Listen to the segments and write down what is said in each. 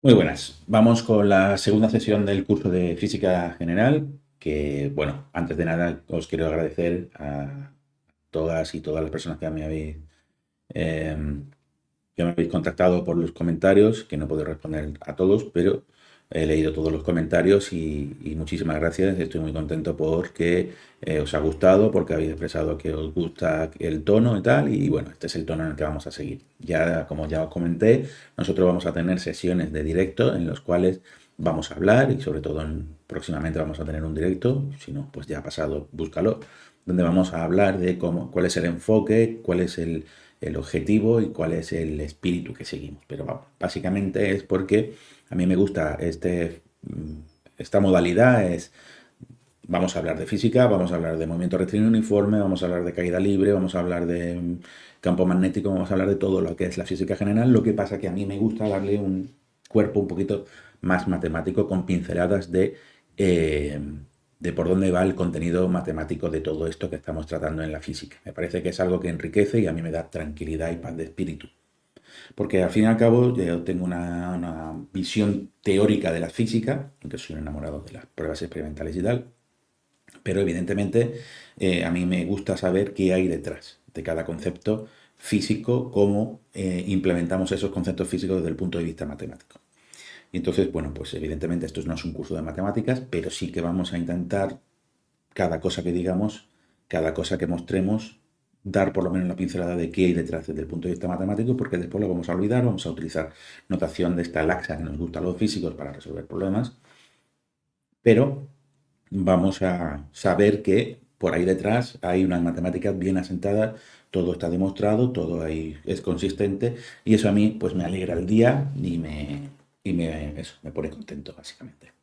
Muy buenas. Vamos con la segunda sesión del curso de Física General, que, bueno, antes de nada os quiero agradecer a todas y todas las personas em, que me habéis contactado por los comentarios, que no puedo responder a todos, pero he leído todos los comentarios y muchísimas gracias. Estoy muy contento porque os ha gustado, porque habéis expresado que os gusta el tono y tal, y bueno, este es el tono en el que vamos a seguir. Ya, como ya os comenté, nosotros vamos a tener sesiones de directo en los cuales vamos a hablar y sobre todo próximamente vamos a tener un directo, si no, pues ya ha pasado, búscalo, donde vamos a hablar de cuál es el enfoque, cuál es el objetivo y cuál es el espíritu que seguimos. Pero vamos, básicamente es porque a mí me gusta esta modalidad, vamos a hablar de física, vamos a hablar de movimiento rectilíneo uniforme, vamos a hablar de caída libre, vamos a hablar de campo magnético, vamos a hablar de todo lo que es la física general. Lo que pasa que a mí me gusta darle un cuerpo un poquito más matemático con pinceladas eh, de por dónde va el contenido matemático de todo esto que estamos tratando en la física. Me parece que es algo que enriquece y a mí me da tranquilidad y paz de espíritu. Porque al fin y al cabo yo tengo una visión teórica de la física, aunque soy un enamorado de las pruebas experimentales y tal, pero evidentemente a mí me gusta saber qué hay detrás de cada concepto físico, cómo implementamos esos conceptos físicos desde el punto de vista matemático. Y entonces, bueno, pues evidentemente esto no es un curso de matemáticas, pero sí que vamos a intentar cada cosa que digamos, cada cosa que mostremos, dar por lo menos una pincelada de qué hay detrás desde el punto de vista matemático, porque después lo vamos a olvidar, vamos a utilizar notación de esta laxa que nos gusta a los físicos para resolver problemas, pero vamos a saber que por ahí detrás hay unas matemáticas bien asentadas, todo está demostrado, todo ahí es consistente y eso a mí pues me alegra el día eso, me pone contento básicamente.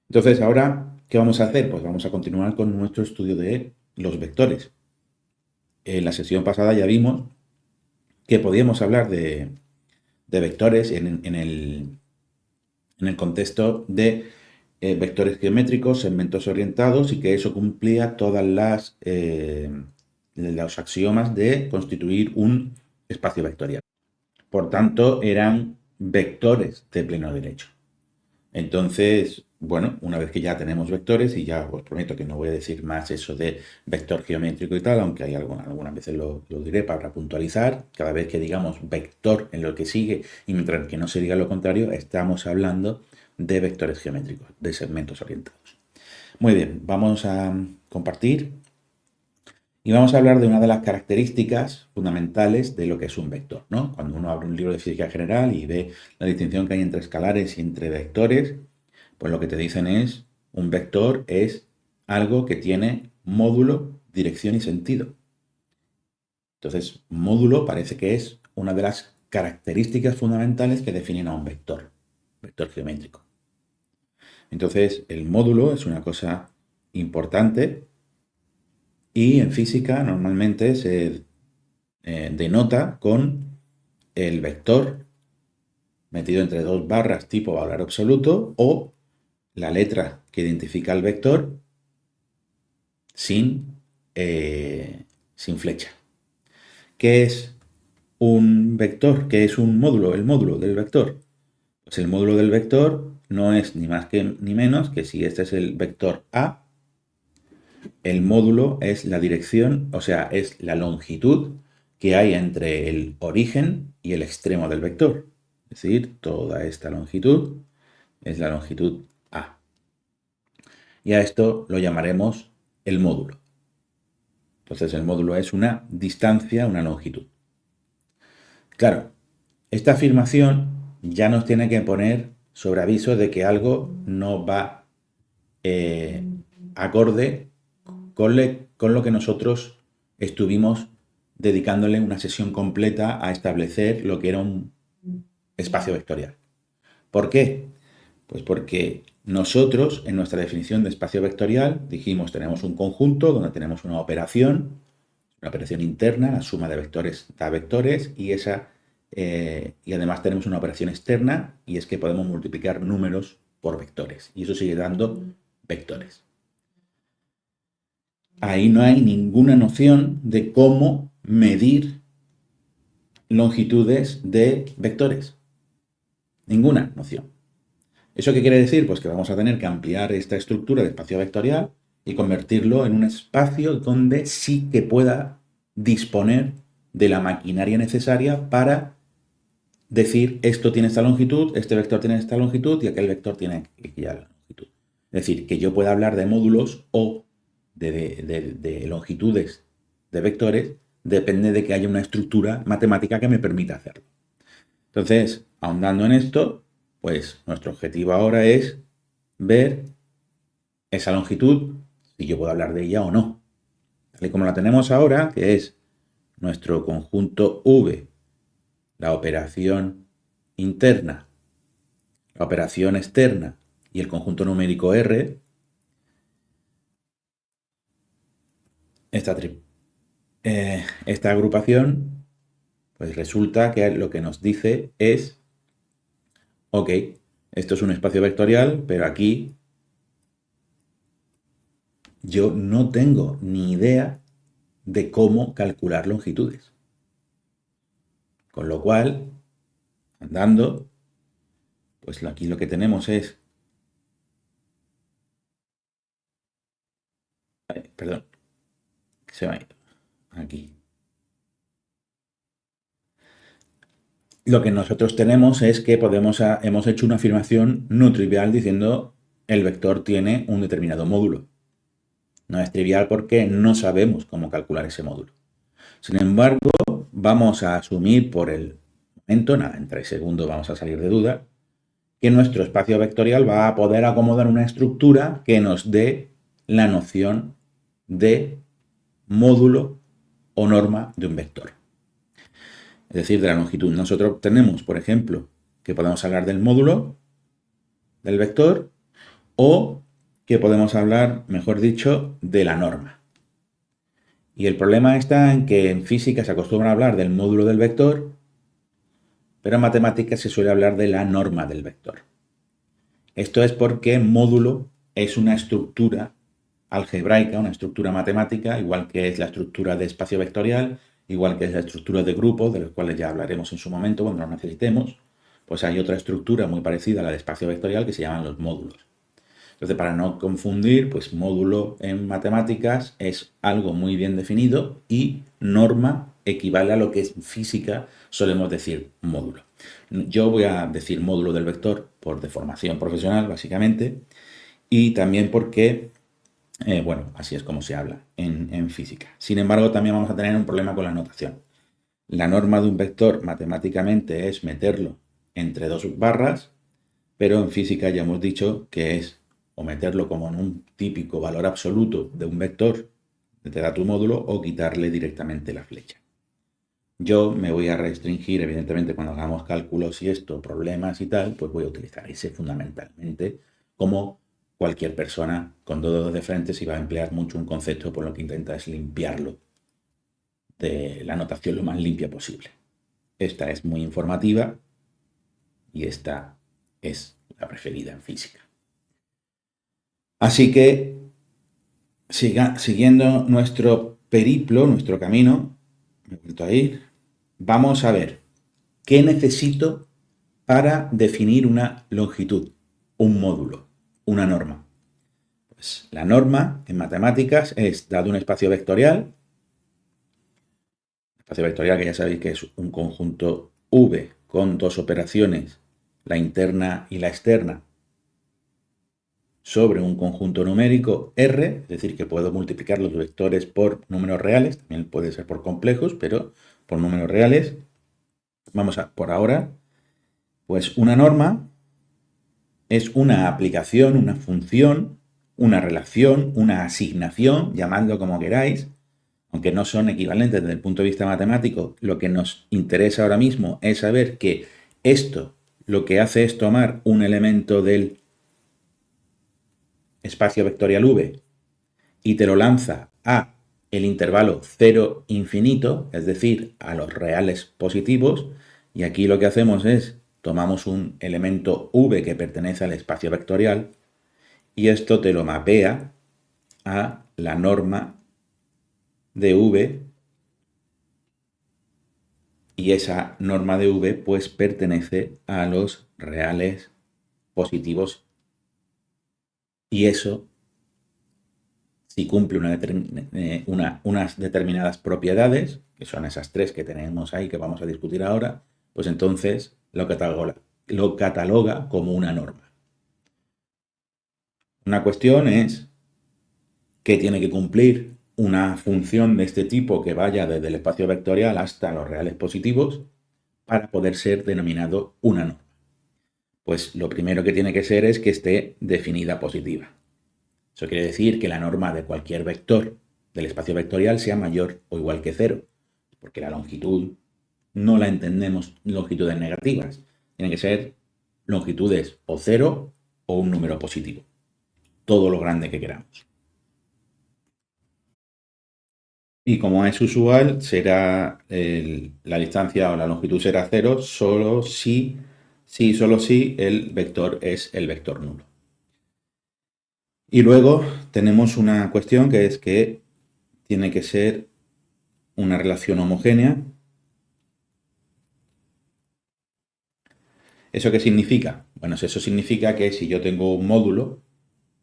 Entonces, ahora, ¿qué vamos a hacer? Pues vamos a continuar con nuestro estudio de los vectores. En la sesión pasada ya vimos que podíamos hablar de vectores en el contexto de vectores geométricos, segmentos orientados y que eso cumplía todas los axiomas de constituir un espacio vectorial. Por tanto, eran vectores de pleno derecho. Entonces, bueno, una vez que ya tenemos vectores, y ya os prometo que no voy a decir más eso de vector geométrico y tal, aunque hay algunas veces lo diré para puntualizar, cada vez que digamos vector en lo que sigue y mientras que no se diga lo contrario, estamos hablando de vectores geométricos, de segmentos orientados. Muy bien, vamos a compartir y vamos a hablar de una de las características fundamentales de lo que es un vector, ¿no? Cuando uno abre un libro de física general y ve la distinción que hay entre escalares y entre vectores, pues lo que te dicen es, un vector es algo que tiene módulo, dirección y sentido. Entonces, módulo parece que es una de las características fundamentales que definen a un vector geométrico. Entonces, el módulo es una cosa importante y en física normalmente se denota con el vector metido entre dos barras tipo valor absoluto o la letra que identifica el vector sin, sin flecha. ¿Qué es un vector? ¿Qué es un módulo? El módulo del vector. Pues el módulo del vector no es ni más ni menos que si este es el vector A, el módulo es la dirección, o sea, es la longitud que hay entre el origen y el extremo del vector. Es decir, toda esta longitud es la longitud A. Y a esto lo llamaremos el módulo. Entonces el módulo es una distancia, una longitud. Claro, esta afirmación ya nos tiene que poner sobre aviso de que algo no va eh, acorde con lo que nosotros estuvimos dedicándole una sesión completa a establecer lo que era un espacio vectorial. ¿Por qué? Pues porque nosotros, en nuestra definición de espacio vectorial, dijimos tenemos un conjunto donde tenemos una operación interna, la suma de vectores da vectores, y además tenemos una operación externa, y es que podemos multiplicar números por vectores, y eso sigue dando vectores. Ahí no hay ninguna noción de cómo medir longitudes de vectores. Ninguna noción. ¿Eso qué quiere decir? Pues que vamos a tener que ampliar esta estructura de espacio vectorial y convertirlo en un espacio donde sí que pueda disponer de la maquinaria necesaria para decir esto tiene esta longitud, este vector tiene esta longitud y aquel vector tiene aquella longitud. Es decir, que yo pueda hablar de módulos o de longitudes de vectores, depende de que haya una estructura matemática que me permita hacerlo. Entonces, ahondando en esto, pues nuestro objetivo ahora es ver esa longitud, si yo puedo hablar de ella o no. Tal y como la tenemos ahora, que es nuestro conjunto V, la operación interna, la operación externa y el conjunto numérico R, esta agrupación, pues resulta que lo que nos dice es, ok, esto es un espacio vectorial, pero aquí yo no tengo ni idea de cómo calcular longitudes. Con lo cual, andando, pues aquí lo que tenemos es... Perdón, se me ha ido. Aquí. Lo que nosotros tenemos es que hemos hecho una afirmación no trivial diciendo el vector tiene un determinado módulo. No es trivial porque no sabemos cómo calcular ese módulo. Sin embargo, vamos a asumir por el momento, nada, en 3 segundos vamos a salir de duda, que nuestro espacio vectorial va a poder acomodar una estructura que nos dé la noción de módulo o norma de un vector. Es decir, de la longitud. Nosotros tenemos, por ejemplo, que podemos hablar del módulo del vector o que podemos hablar, mejor dicho, de la norma. Y el problema está en que en física se acostumbra a hablar del módulo del vector, pero en matemáticas se suele hablar de la norma del vector. Esto es porque módulo es una estructura algebraica, una estructura matemática, igual que es la estructura de espacio vectorial, igual que es la estructura de grupos, de los cuales ya hablaremos en su momento cuando lo necesitemos. Pues hay otra estructura muy parecida a la de espacio vectorial que se llaman los módulos. Entonces, para no confundir, pues módulo en matemáticas es algo muy bien definido y norma equivale a lo que en física solemos decir módulo. Yo voy a decir módulo del vector por deformación profesional, básicamente, y también porque, bueno, así es como se habla en física. Sin embargo, también vamos a tener un problema con la notación. La norma de un vector matemáticamente es meterlo entre dos barras, pero en física ya hemos dicho que es o meterlo como en un típico valor absoluto de un vector que te da tu módulo o quitarle directamente la flecha. Yo me voy a restringir, evidentemente, cuando hagamos cálculos y esto, problemas y tal, pues voy a utilizar ese fundamentalmente, como cualquier persona con dos dedos de frente si va a emplear mucho un concepto, por lo que intenta es limpiarlo de la notación lo más limpia posible. Esta es muy informativa y esta es la preferida en física. Así que, siguiendo nuestro periplo, nuestro camino, me he vuelto a ir, vamos a ver qué necesito para definir una longitud, un módulo, una norma. Pues la norma en matemáticas es, dado un espacio vectorial que ya sabéis que es un conjunto V con dos operaciones, la interna y la externa, sobre un conjunto numérico R, es decir, que puedo multiplicar los vectores por números reales, también puede ser por complejos, pero por números reales. Vamos a, por ahora, pues una norma es una aplicación, una función, una relación, una asignación, llamadlo como queráis, aunque no son equivalentes desde el punto de vista matemático. Lo que nos interesa ahora mismo es saber que esto, lo que hace es tomar un elemento del espacio vectorial V y te lo lanza a el intervalo 0 infinito, es decir, a los reales positivos, y aquí lo que hacemos es tomamos un elemento V que pertenece al espacio vectorial y esto te lo mapea a la norma de V Y esa norma de V pues pertenece a los reales positivos. Y eso, si cumple unas determinadas propiedades, que son esas tres que tenemos ahí que vamos a discutir ahora, pues entonces lo cataloga como una norma. Una cuestión es que tiene que cumplir una función de este tipo que vaya desde el espacio vectorial hasta los reales positivos para poder ser denominado una norma. Pues lo primero que tiene que ser es que esté definida positiva. Eso quiere decir que la norma de cualquier vector del espacio vectorial sea mayor o igual que 0, porque la longitud no la entendemos longitudes negativas. Tienen que ser longitudes o 0 o un número positivo. Todo lo grande que queramos. Y como es usual, será la distancia o la longitud será 0 solo si el vector es el vector nulo. Y luego tenemos una cuestión que es que tiene que ser una relación homogénea. ¿Eso qué significa? Bueno, eso significa que si yo tengo un módulo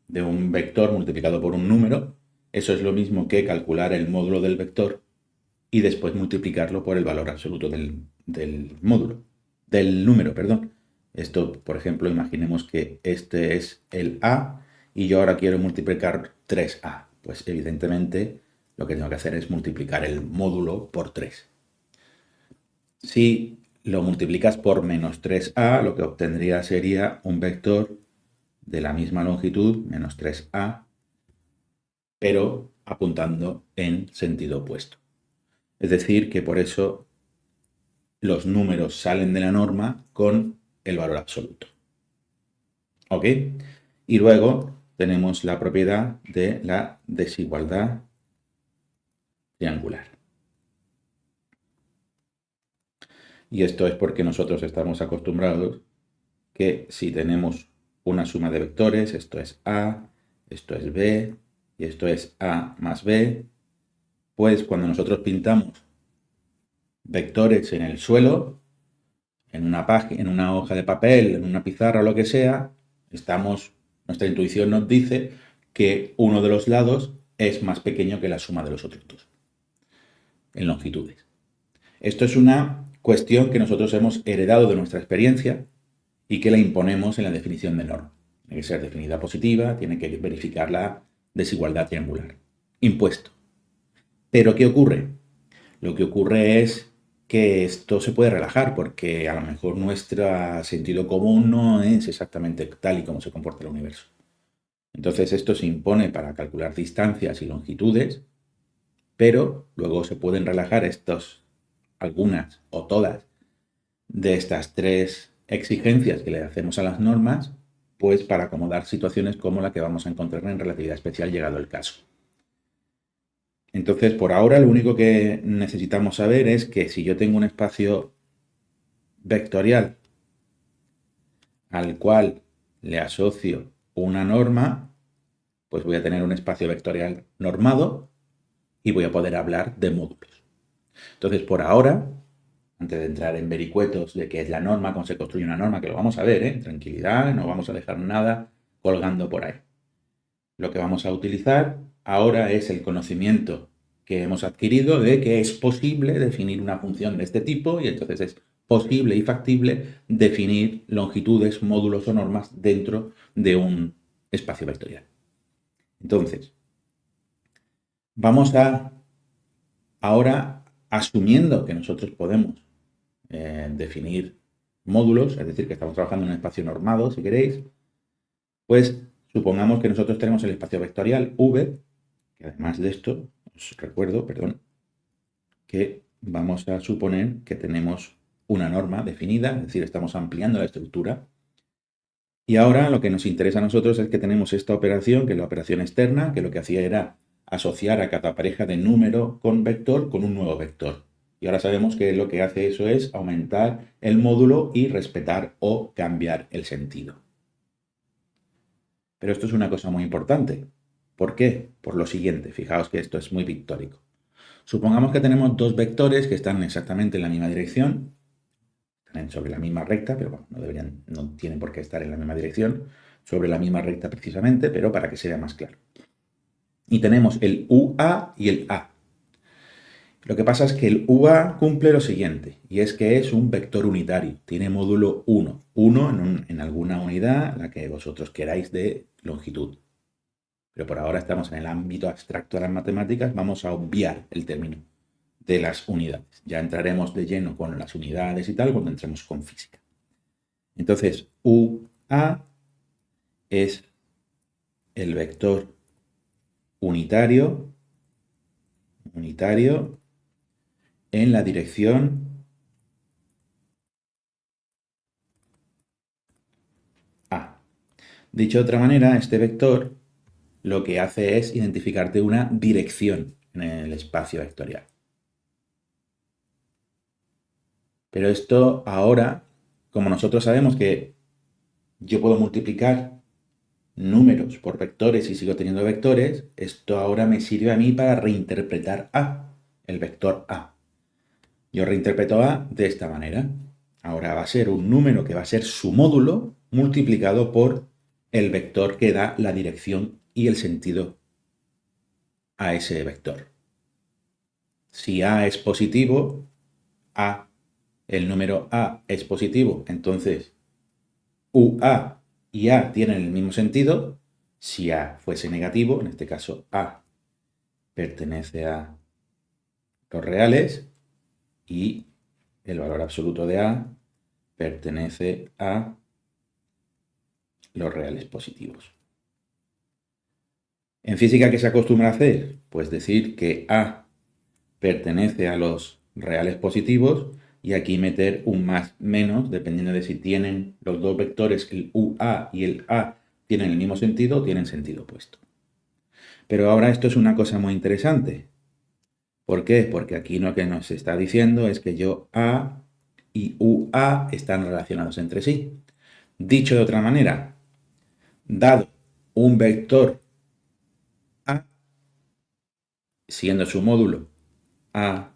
de un vector multiplicado por un número, eso es lo mismo que calcular el módulo del vector y después multiplicarlo por el valor absoluto del módulo, del número, perdón. Esto, por ejemplo, imaginemos que este es el A y yo ahora quiero multiplicar 3A. Pues evidentemente lo que tengo que hacer es multiplicar el módulo por 3. Si lo multiplicas por menos 3A, lo que obtendría sería un vector de la misma longitud, menos 3A, pero apuntando en sentido opuesto. Es decir, que por eso los números salen de la norma con el valor absoluto. ¿Ok? Y luego tenemos la propiedad de la desigualdad triangular. Y esto es porque nosotros estamos acostumbrados que si tenemos una suma de vectores, esto es A, esto es B y esto es A más B, pues cuando nosotros pintamos vectores en el suelo, en una página, en una hoja de papel, en una pizarra o lo que sea, nuestra intuición nos dice que uno de los lados es más pequeño que la suma de los otros dos, en longitudes. Esto es una cuestión que nosotros hemos heredado de nuestra experiencia y que la imponemos en la definición de norma. Tiene que ser definida positiva, tiene que verificar la desigualdad triangular. Impuesto. ¿Pero qué ocurre? Lo que ocurre es que esto se puede relajar porque a lo mejor nuestro sentido común no es exactamente tal y como se comporta el universo. Entonces esto se impone para calcular distancias y longitudes, pero luego se pueden relajar algunas o todas de estas tres exigencias que le hacemos a las normas, pues para acomodar situaciones como la que vamos a encontrar en relatividad especial llegado el caso. Entonces, por ahora, lo único que necesitamos saber es que si yo tengo un espacio vectorial al cual le asocio una norma, pues voy a tener un espacio vectorial normado y voy a poder hablar de módulos. Entonces, por ahora, antes de entrar en vericuetos de qué es la norma, cómo se construye una norma, que lo vamos a ver, tranquilidad, no vamos a dejar nada colgando por ahí. Lo que vamos a utilizar ahora es el conocimiento que hemos adquirido de que es posible definir una función de este tipo y entonces es posible y factible definir longitudes, módulos o normas dentro de un espacio vectorial. Entonces, vamos a ahora, asumiendo que nosotros podemos definir módulos, es decir, que estamos trabajando en un espacio normado, si queréis, pues supongamos que nosotros tenemos el espacio vectorial V, que además de esto, os recuerdo, que vamos a suponer que tenemos una norma definida, es decir, estamos ampliando la estructura. Y ahora lo que nos interesa a nosotros es que tenemos esta operación, que es la operación externa, que lo que hacía era asociar a cada pareja de número con vector con un nuevo vector. Y ahora sabemos que lo que hace eso es aumentar el módulo y respetar o cambiar el sentido. Pero esto es una cosa muy importante. ¿Por qué? Por lo siguiente, fijaos que esto es muy pictórico. Supongamos que tenemos dos vectores que están exactamente en la misma dirección, están sobre la misma recta, pero bueno, no tienen por qué estar en la misma dirección, sobre la misma recta precisamente, pero para que sea más claro. Y tenemos el UA y el A. Lo que pasa es que el UA cumple lo siguiente, y es que es un vector unitario, tiene módulo 1, 1 en alguna unidad, la que vosotros queráis de longitud. Pero por ahora estamos en el ámbito abstracto de las matemáticas, vamos a obviar el término de las unidades. Ya entraremos de lleno con las unidades y tal cuando entremos con física. Entonces, UA es el vector unitario en la dirección A. Dicho de otra manera, este vector lo que hace es identificarte una dirección en el espacio vectorial. Pero esto ahora, como nosotros sabemos que yo puedo multiplicar números por vectores y sigo teniendo vectores, esto ahora me sirve a mí para reinterpretar A, el vector A. Yo reinterpreto A de esta manera. Ahora va a ser un número que va a ser su módulo multiplicado por el vector que da la dirección y el sentido a ese vector. Si A es positivo, el número A es positivo, entonces UA y A tienen el mismo sentido. Si A fuese negativo, en este caso A pertenece a los reales y el valor absoluto de A pertenece a los reales positivos. En física, ¿qué se acostumbra a hacer? Pues decir que A pertenece a los reales positivos y aquí meter un más menos, dependiendo de si tienen los dos vectores, el UA y el A, tienen el mismo sentido o tienen sentido opuesto. Pero ahora esto es una cosa muy interesante. ¿Por qué? Porque aquí lo que nos está diciendo es que yo A y UA están relacionados entre sí. Dicho de otra manera, dado un vector A, siendo su módulo A,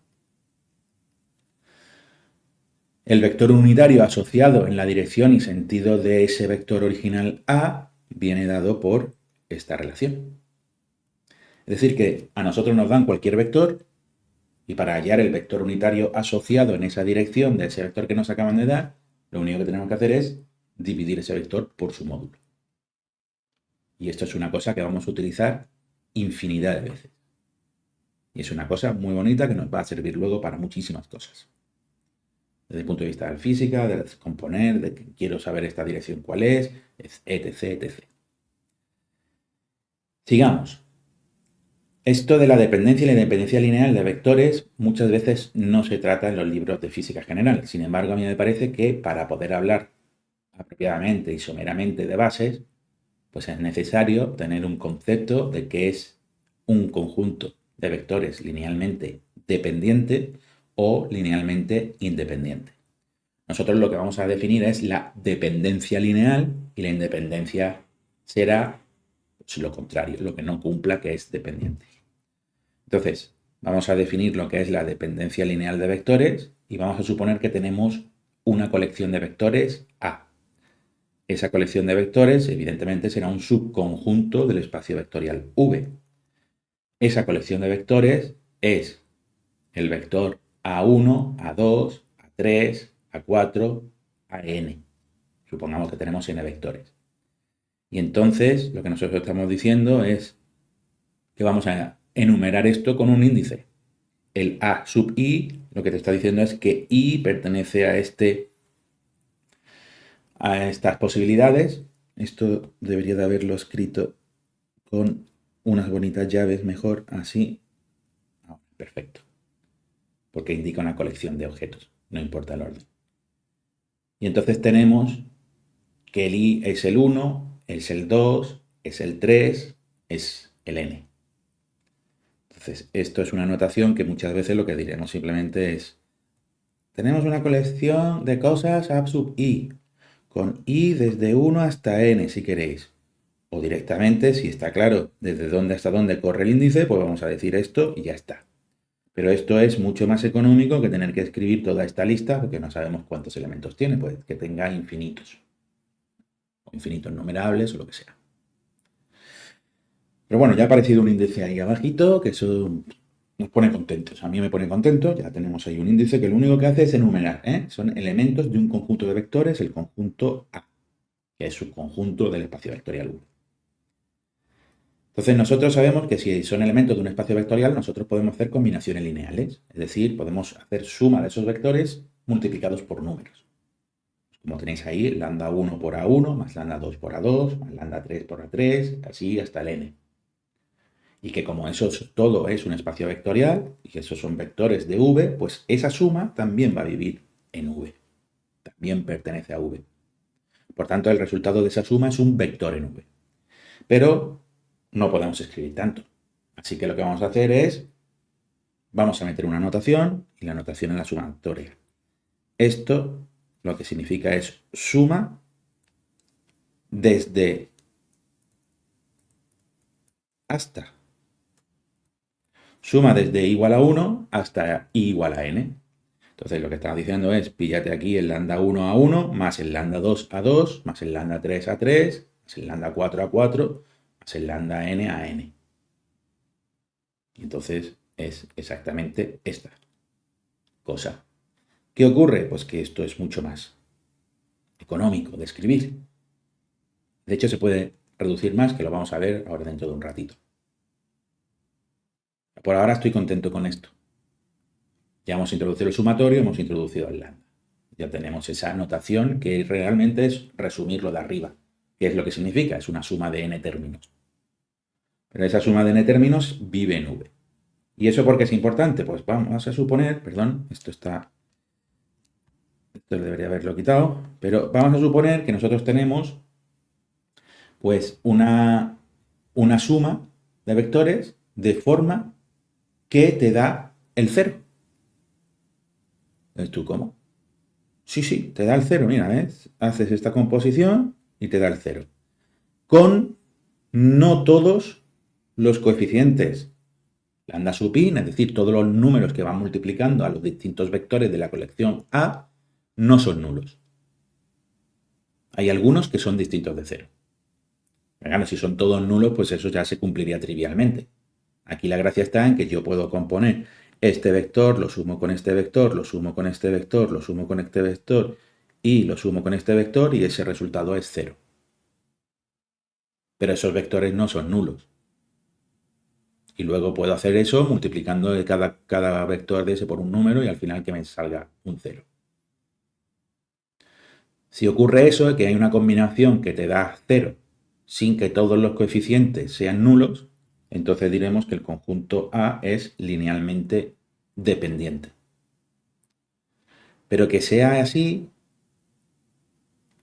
el vector unitario asociado en la dirección y sentido de ese vector original A viene dado por esta relación. Es decir, que a nosotros nos dan cualquier vector y para hallar el vector unitario asociado en esa dirección de ese vector que nos acaban de dar, lo único que tenemos que hacer es dividir ese vector por su módulo. Y esto es una cosa que vamos a utilizar infinidad de veces. Y es una cosa muy bonita que nos va a servir luego para muchísimas cosas. Desde el punto de vista de la física, de descomponer, de que quiero saber esta dirección cuál es, etc, etc. Sigamos. Esto de la dependencia y la independencia lineal de vectores muchas veces no se trata en los libros de física general. Sin embargo, a mí me parece que para poder hablar apropiadamente y someramente de bases, pues es necesario tener un concepto de qué es un conjunto de vectores linealmente dependiente o linealmente independiente. Nosotros lo que vamos a definir es la dependencia lineal y la independencia será pues, lo contrario, lo que no cumpla, que es dependiente. Entonces, vamos a definir lo que es la dependencia lineal de vectores y vamos a suponer que tenemos una colección de vectores A. Esa colección de vectores, evidentemente, será un subconjunto del espacio vectorial V. Esa colección de vectores es el vector A1, A2, A3, A4, AN. Supongamos que tenemos n vectores. Y entonces, lo que nosotros estamos diciendo es que vamos a enumerar esto con un índice. El A sub I, lo que te está diciendo es que I pertenece a estas posibilidades. Esto debería de haberlo escrito con unas bonitas llaves mejor, así. Perfecto. Porque indica una colección de objetos, no importa el orden. Y entonces tenemos que el I es el 1, es el 2, es el 3, es el N. Entonces, esto es una notación que muchas veces lo que diremos simplemente es tenemos una colección de cosas A sub I, con I desde 1 hasta N si queréis. O directamente, si está claro desde dónde hasta dónde corre el índice, pues vamos a decir esto y ya está. Pero esto es mucho más económico que tener que escribir toda esta lista porque no sabemos cuántos elementos tiene, pues que tenga infinitos, o infinitos numerables o lo que sea. Pero bueno, ya ha aparecido un índice ahí abajito, que eso nos pone contentos. A mí me pone contento, ya tenemos ahí un índice que lo único que hace es enumerar, ¿eh? Son elementos de un conjunto de vectores, el conjunto A, que es subconjunto del espacio vectorial V. Entonces nosotros sabemos que si son elementos de un espacio vectorial, nosotros podemos hacer combinaciones lineales, es decir, podemos hacer suma de esos vectores multiplicados por números. Como tenéis ahí, lambda 1 por A1, más lambda 2 por A2, más lambda 3 por A3, así hasta el n. Y que como eso todo es un espacio vectorial, y que esos son vectores de V, pues esa suma también va a vivir en V. También pertenece a V. Por tanto, el resultado de esa suma es un vector en V. Pero no podemos escribir tanto. Así que lo que vamos a hacer es, vamos a meter una notación, y la notación es la sumatoria. Esto lo que significa es suma desde hasta. Suma desde i igual a 1 hasta i igual a n. Entonces lo que estamos diciendo es, píllate aquí el lambda 1 a 1, más el lambda 2 a 2, más el lambda 3 a 3, más el lambda 4 a 4, más el lambda n a n. Y entonces es exactamente esta cosa. ¿Qué ocurre? Pues que esto es mucho más económico de escribir. De hecho, se puede reducir más, que lo vamos a ver ahora dentro de un ratito. Por ahora estoy contento con esto. Ya hemos introducido el sumatorio, hemos introducido el lambda. Ya tenemos esa notación que realmente es resumir lo de arriba. ¿Qué es lo que significa? Es una suma de n términos. Pero esa suma de n términos vive en V. ¿Y eso por qué es importante? Pues vamos a suponer, perdón, esto debería haberlo quitado, pero vamos a suponer que nosotros tenemos pues una suma de vectores de forma que te da el 0. ¿Ves tú cómo? Sí, te da el 0, mira, ¿ves? Haces esta composición y te da el 0. Con no todos los coeficientes lambda sub i, es decir, todos los números que van multiplicando a los distintos vectores de la colección A, no son nulos. Hay algunos que son distintos de 0. Claro, si son todos nulos, pues eso ya se cumpliría trivialmente. Aquí la gracia está en que yo puedo componer este vector, lo sumo con este vector, lo sumo con este vector, lo sumo con este vector y lo sumo con este vector y ese resultado es 0. Pero esos vectores no son nulos. Y luego puedo hacer eso multiplicando cada vector de ese por un número y al final que me salga un 0. Si ocurre eso, que hay una combinación que te da 0 sin que todos los coeficientes sean nulos, entonces diremos que el conjunto A es linealmente dependiente. Pero que sea así,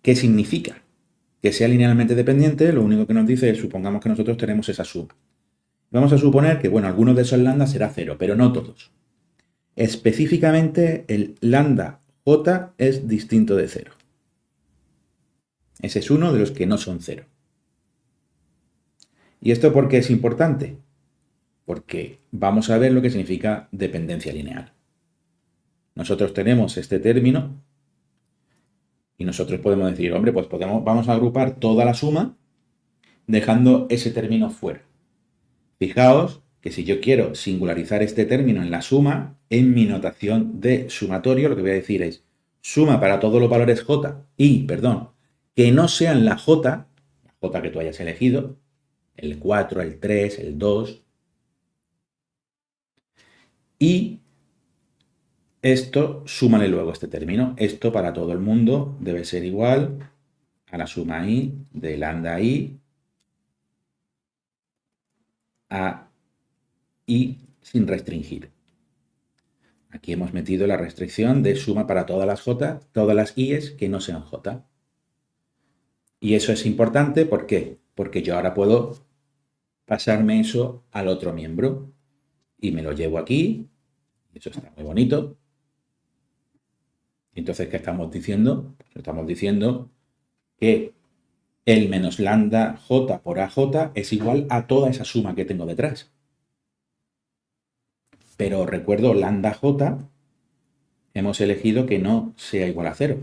¿qué significa? Que sea linealmente dependiente, lo único que nos dice es, supongamos que nosotros tenemos esa suma. Vamos a suponer que, bueno, algunos de esos lambda será 0, pero no todos. Específicamente, el lambda j es distinto de 0. Ese es uno de los que no son 0. ¿Y esto por qué es importante? Porque vamos a ver lo que significa dependencia lineal. Nosotros tenemos este término y nosotros podemos decir, hombre, pues vamos a agrupar toda la suma dejando ese término fuera. Fijaos que si yo quiero singularizar este término en la suma, en mi notación de sumatorio, lo que voy a decir es suma para todos los valores j que no sean la j que tú hayas elegido, el 4, el 3, el 2, y esto, súmale luego este término. Esto para todo el mundo debe ser igual a la suma i de lambda i a i sin restringir. Aquí hemos metido la restricción de suma para todas las j, todas las i's que no sean j. Y eso es importante, ¿por qué? Porque yo ahora puedo pasarme eso al otro miembro y me lo llevo aquí. Eso está muy bonito. Entonces, ¿qué estamos diciendo? Pues estamos diciendo que el menos lambda j por aj es igual a toda esa suma que tengo detrás. Pero recuerdo lambda j, hemos elegido que no sea igual a 0.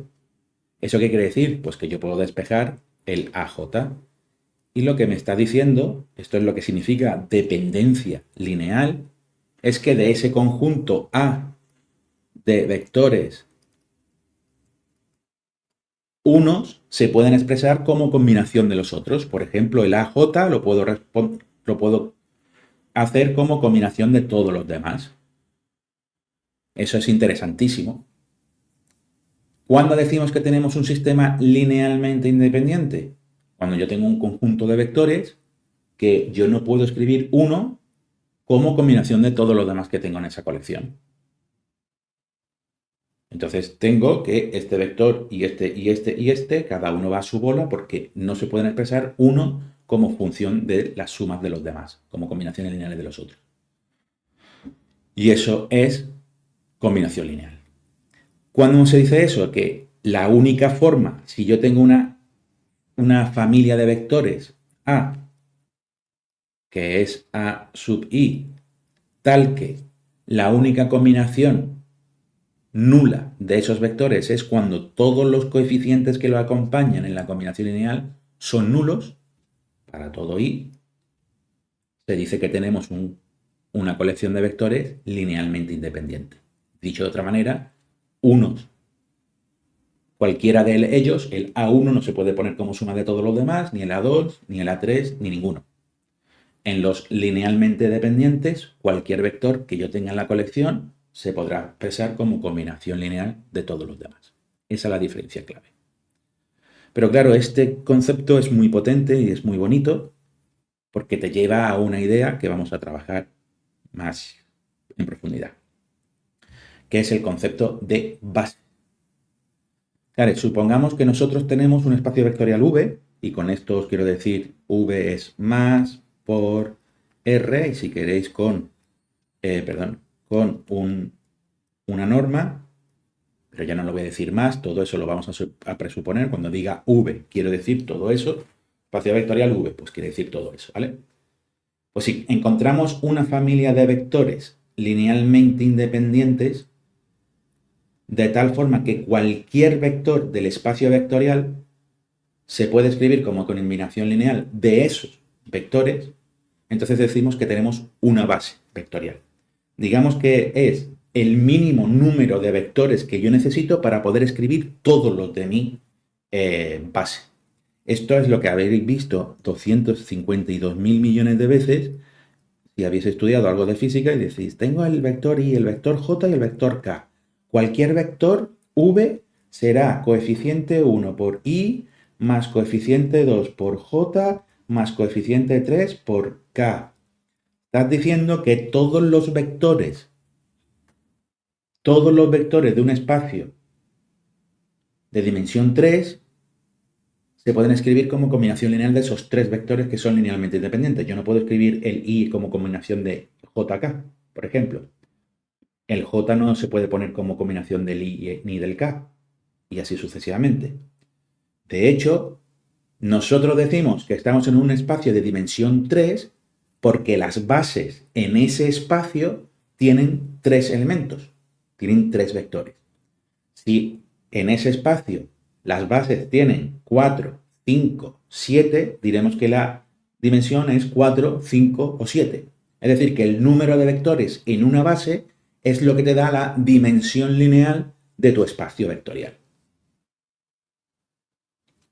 ¿Eso qué quiere decir? Pues que yo puedo despejar el AJ. Y lo que me está diciendo, esto es lo que significa dependencia lineal, es que de ese conjunto A de vectores unos se pueden expresar como combinación de los otros. Por ejemplo, el AJ lo puedo hacer como combinación de todos los demás. Eso es interesantísimo. ¿Cuándo decimos que tenemos un sistema linealmente independiente? Cuando yo tengo un conjunto de vectores que yo no puedo escribir uno como combinación de todos los demás que tengo en esa colección. Entonces tengo que este vector y este, cada uno va a su bola porque no se pueden expresar uno como función de las sumas de los demás, como combinaciones lineales de los otros. Y eso es combinación lineal. ¿Cuándo se dice eso? Que la única forma, si yo tengo una familia de vectores A, que es A sub I, tal que la única combinación nula de esos vectores es cuando todos los coeficientes que lo acompañan en la combinación lineal son nulos, para todo I, se dice que tenemos una colección de vectores linealmente independiente. Dicho de otra manera, cualquiera de ellos, el A1 no se puede poner como suma de todos los demás, ni el A2, ni el A3, ni ninguno. En los linealmente dependientes, cualquier vector que yo tenga en la colección se podrá expresar como combinación lineal de todos los demás. Esa es la diferencia clave. Pero claro, este concepto es muy potente y es muy bonito porque te lleva a una idea que vamos a trabajar más en profundidad, que es el concepto de base. Claro, supongamos que nosotros tenemos un espacio vectorial V, y con esto os quiero decir V es más por R, y si queréis con una norma, pero ya no lo voy a decir más, todo eso lo vamos a presuponer. Cuando diga V, quiero decir todo eso. Espacio vectorial V, pues quiere decir todo eso, ¿vale? Pues si encontramos una familia de vectores linealmente independientes, de tal forma que cualquier vector del espacio vectorial se puede escribir como combinación lineal de esos vectores, entonces decimos que tenemos una base vectorial. Digamos que es el mínimo número de vectores que yo necesito para poder escribir todos los de mi base. Esto es lo que habéis visto 252.000 millones de veces si habéis estudiado algo de física y decís, tengo el vector I, el vector J y el vector K. Cualquier vector V será coeficiente 1 por I más coeficiente 2 por J más coeficiente 3 por K. Estás diciendo que todos los vectores de un espacio de dimensión 3 se pueden escribir como combinación lineal de esos tres vectores que son linealmente independientes. Yo no puedo escribir el I como combinación de JK, por ejemplo. El J no se puede poner como combinación del I ni del K, y así sucesivamente. De hecho, nosotros decimos que estamos en un espacio de dimensión 3 porque las bases en ese espacio tienen tres elementos, tienen tres vectores. Si en ese espacio las bases tienen 4, 5, 7, diremos que la dimensión es 4, 5 o 7. Es decir, que el número de vectores en una base es lo que te da la dimensión lineal de tu espacio vectorial.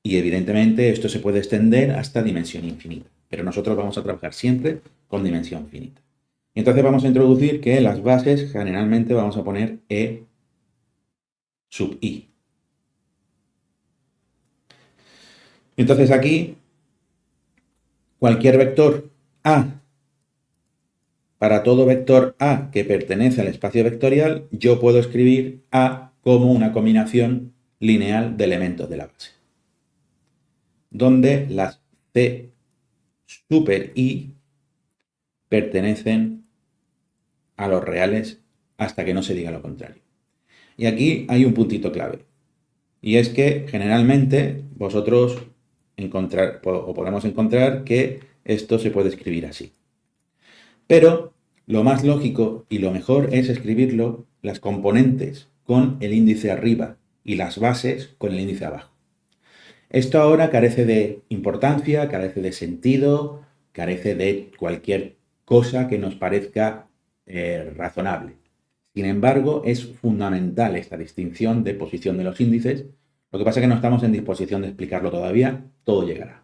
Y evidentemente esto se puede extender hasta dimensión infinita, pero nosotros vamos a trabajar siempre con dimensión finita. Y entonces vamos a introducir que las bases generalmente vamos a poner E sub I. Entonces aquí, cualquier vector A, para todo vector A que pertenece al espacio vectorial, yo puedo escribir A como una combinación lineal de elementos de la base, donde las C super I pertenecen a los reales hasta que no se diga lo contrario. Y aquí hay un puntito clave, y es que generalmente vosotros podemos encontrar que esto se puede escribir así. Pero Lo más lógico y lo mejor es escribirlo las componentes con el índice arriba y las bases con el índice abajo. Esto ahora carece de importancia, carece de sentido, carece de cualquier cosa que nos parezca razonable. Sin embargo, es fundamental esta distinción de posición de los índices. Lo que pasa es que no estamos en disposición de explicarlo todavía, todo llegará.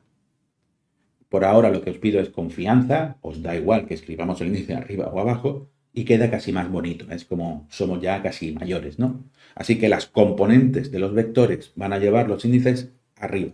Por ahora lo que os pido es confianza, os da igual que escribamos el índice arriba o abajo y queda casi más bonito, es como somos ya casi mayores, ¿no? Así que las componentes de los vectores van a llevar los índices arriba.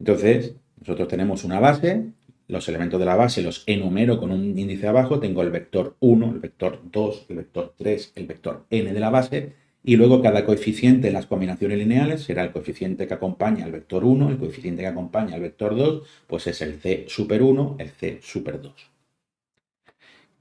Entonces, nosotros tenemos una base, los elementos de la base los enumero con un índice abajo, tengo el vector 1, el vector 2, el vector 3, el vector n de la base, y luego cada coeficiente en las combinaciones lineales será el coeficiente que acompaña al vector 1, el coeficiente que acompaña al vector 2, pues es el c super 1, el c super 2.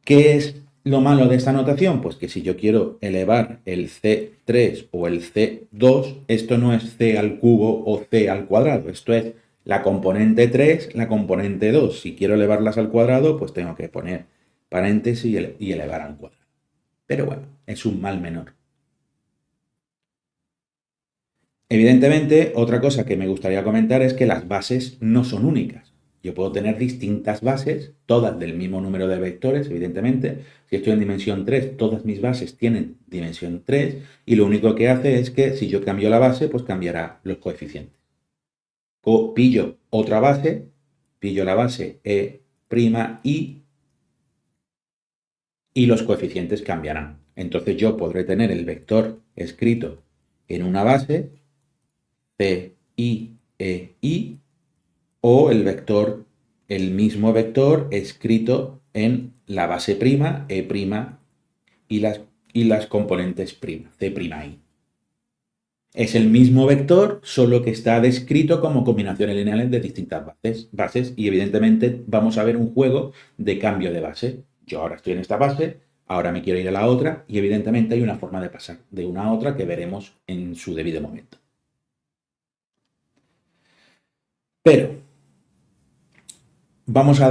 ¿Qué es lo malo de esta notación? Pues que si yo quiero elevar el c3 o el c2, esto no es c al cubo o c al cuadrado, esto es la componente 3, la componente 2. Si quiero elevarlas al cuadrado, pues tengo que poner paréntesis y elevar al cuadrado. Pero bueno, es un mal menor. Evidentemente, otra cosa que me gustaría comentar es que las bases no son únicas. Yo puedo tener distintas bases, todas del mismo número de vectores, evidentemente. Si estoy en dimensión 3, todas mis bases tienen dimensión 3 y lo único que hace es que si yo cambio la base, pues cambiará los coeficientes. Pillo otra base, pillo la base E', y los coeficientes cambiarán. Entonces yo podré tener el vector escrito en una base, C, I, E, I, o el mismo vector escrito en la base prima, E', y las componentes prima, C', I. Es el mismo vector, solo que está descrito como combinaciones lineales de distintas bases y evidentemente vamos a ver un juego de cambio de base. Yo ahora estoy en esta base, ahora me quiero ir a la otra y evidentemente hay una forma de pasar de una a otra que veremos en su debido momento. Pero vamos a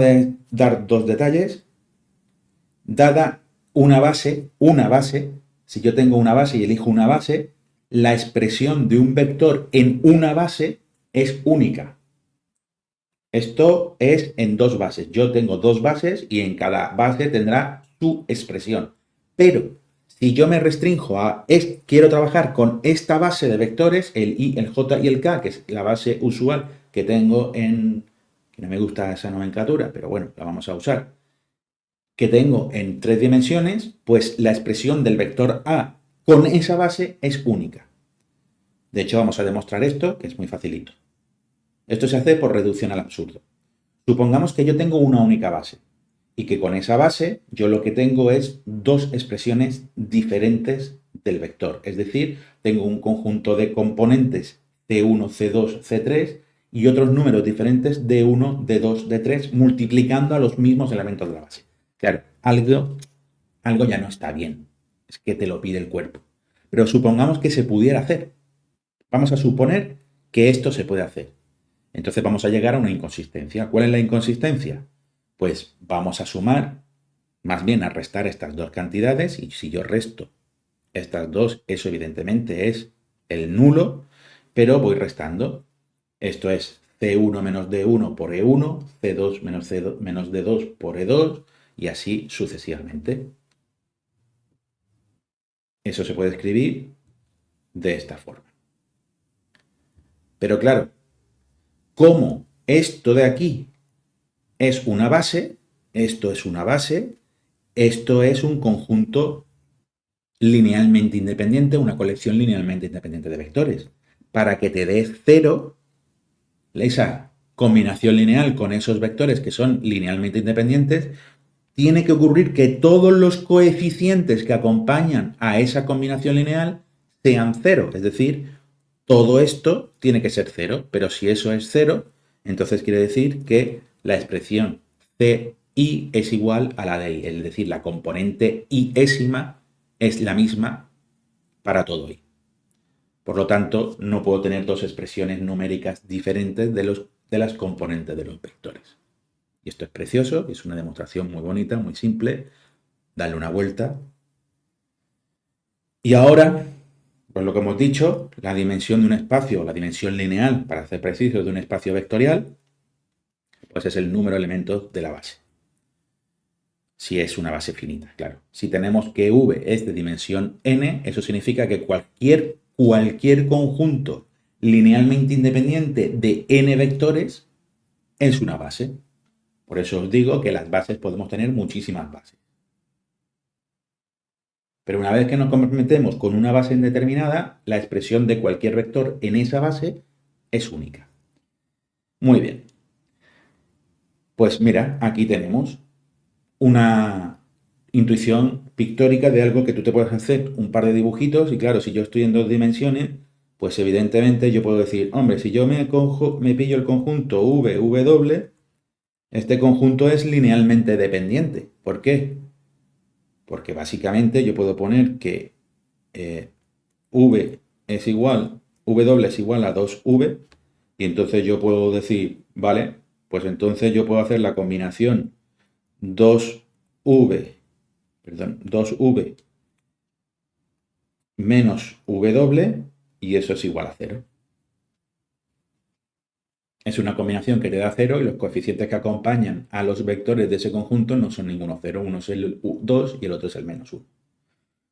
dar dos detalles. Dada una base, si yo tengo una base y elijo una base, la expresión de un vector en una base es única. Esto es en dos bases. Yo tengo dos bases y en cada base tendrá su expresión. Pero si yo me restrinjo quiero trabajar con esta base de vectores, el i, el j y el k, que es la base usual que tengo que no me gusta esa nomenclatura, pero bueno, la vamos a usar, que tengo en 3 dimensiones, pues la expresión del vector a con esa base es única. De hecho, vamos a demostrar esto, que es muy facilito. Esto se hace por reducción al absurdo. Supongamos que yo tengo una única base y que con esa base yo lo que tengo es dos expresiones diferentes del vector. Es decir, tengo un conjunto de componentes C1, C2, C3 y otros números diferentes D1, D2, D3 multiplicando a los mismos elementos de la base. Claro, algo ya no está bien. Es que te lo pide el cuerpo. Pero supongamos que se pudiera hacer. Vamos a suponer que esto se puede hacer. Entonces vamos a llegar a una inconsistencia. ¿Cuál es la inconsistencia? Pues vamos a sumar, más bien a restar estas dos cantidades, y si yo resto estas dos, eso evidentemente es el nulo, pero voy restando. Esto es C1 menos D1 por E1, C2 menos D2 por E2, y así sucesivamente. Eso se puede escribir de esta forma. Pero claro, como esto de aquí es una base, esto es una base, esto es un conjunto linealmente independiente, una colección linealmente independiente de vectores. Para que te dé 0, esa combinación lineal con esos vectores que son linealmente independientes, tiene que ocurrir que todos los coeficientes que acompañan a esa combinación lineal sean 0. Es decir, todo esto tiene que ser 0, pero si eso es 0, entonces quiere decir que la expresión CI es igual a la de I, es decir, la componente iésima es la misma para todo I. Por lo tanto, no puedo tener dos expresiones numéricas diferentes de las componentes de los vectores. Y esto es precioso, es una demostración muy bonita, muy simple. Darle una vuelta. Y ahora, pues lo que hemos dicho, la dimensión de un espacio, la dimensión lineal, para ser preciso, de un espacio vectorial, pues es el número de elementos de la base. Si es una base finita, claro. Si tenemos que V es de dimensión n, eso significa que cualquier conjunto linealmente independiente de n vectores es una base. Por eso os digo que las bases podemos tener muchísimas bases. Pero una vez que nos comprometemos con una base indeterminada, la expresión de cualquier vector en esa base es única. Muy bien. Pues mira, aquí tenemos una intuición pictórica de algo que tú te puedes hacer un par de dibujitos y claro, si yo estoy en 2 dimensiones, pues evidentemente yo puedo decir, hombre, si yo me pillo el conjunto V, este conjunto es linealmente dependiente. ¿Por qué? Porque básicamente yo puedo poner que V es igual, W es igual a 2V y entonces yo puedo decir, vale, pues entonces yo puedo hacer la combinación 2V menos W y eso es igual a 0. Es una combinación que te da 0 y los coeficientes que acompañan a los vectores de ese conjunto no son ninguno 0. Uno es el 2 y el otro es el menos 1.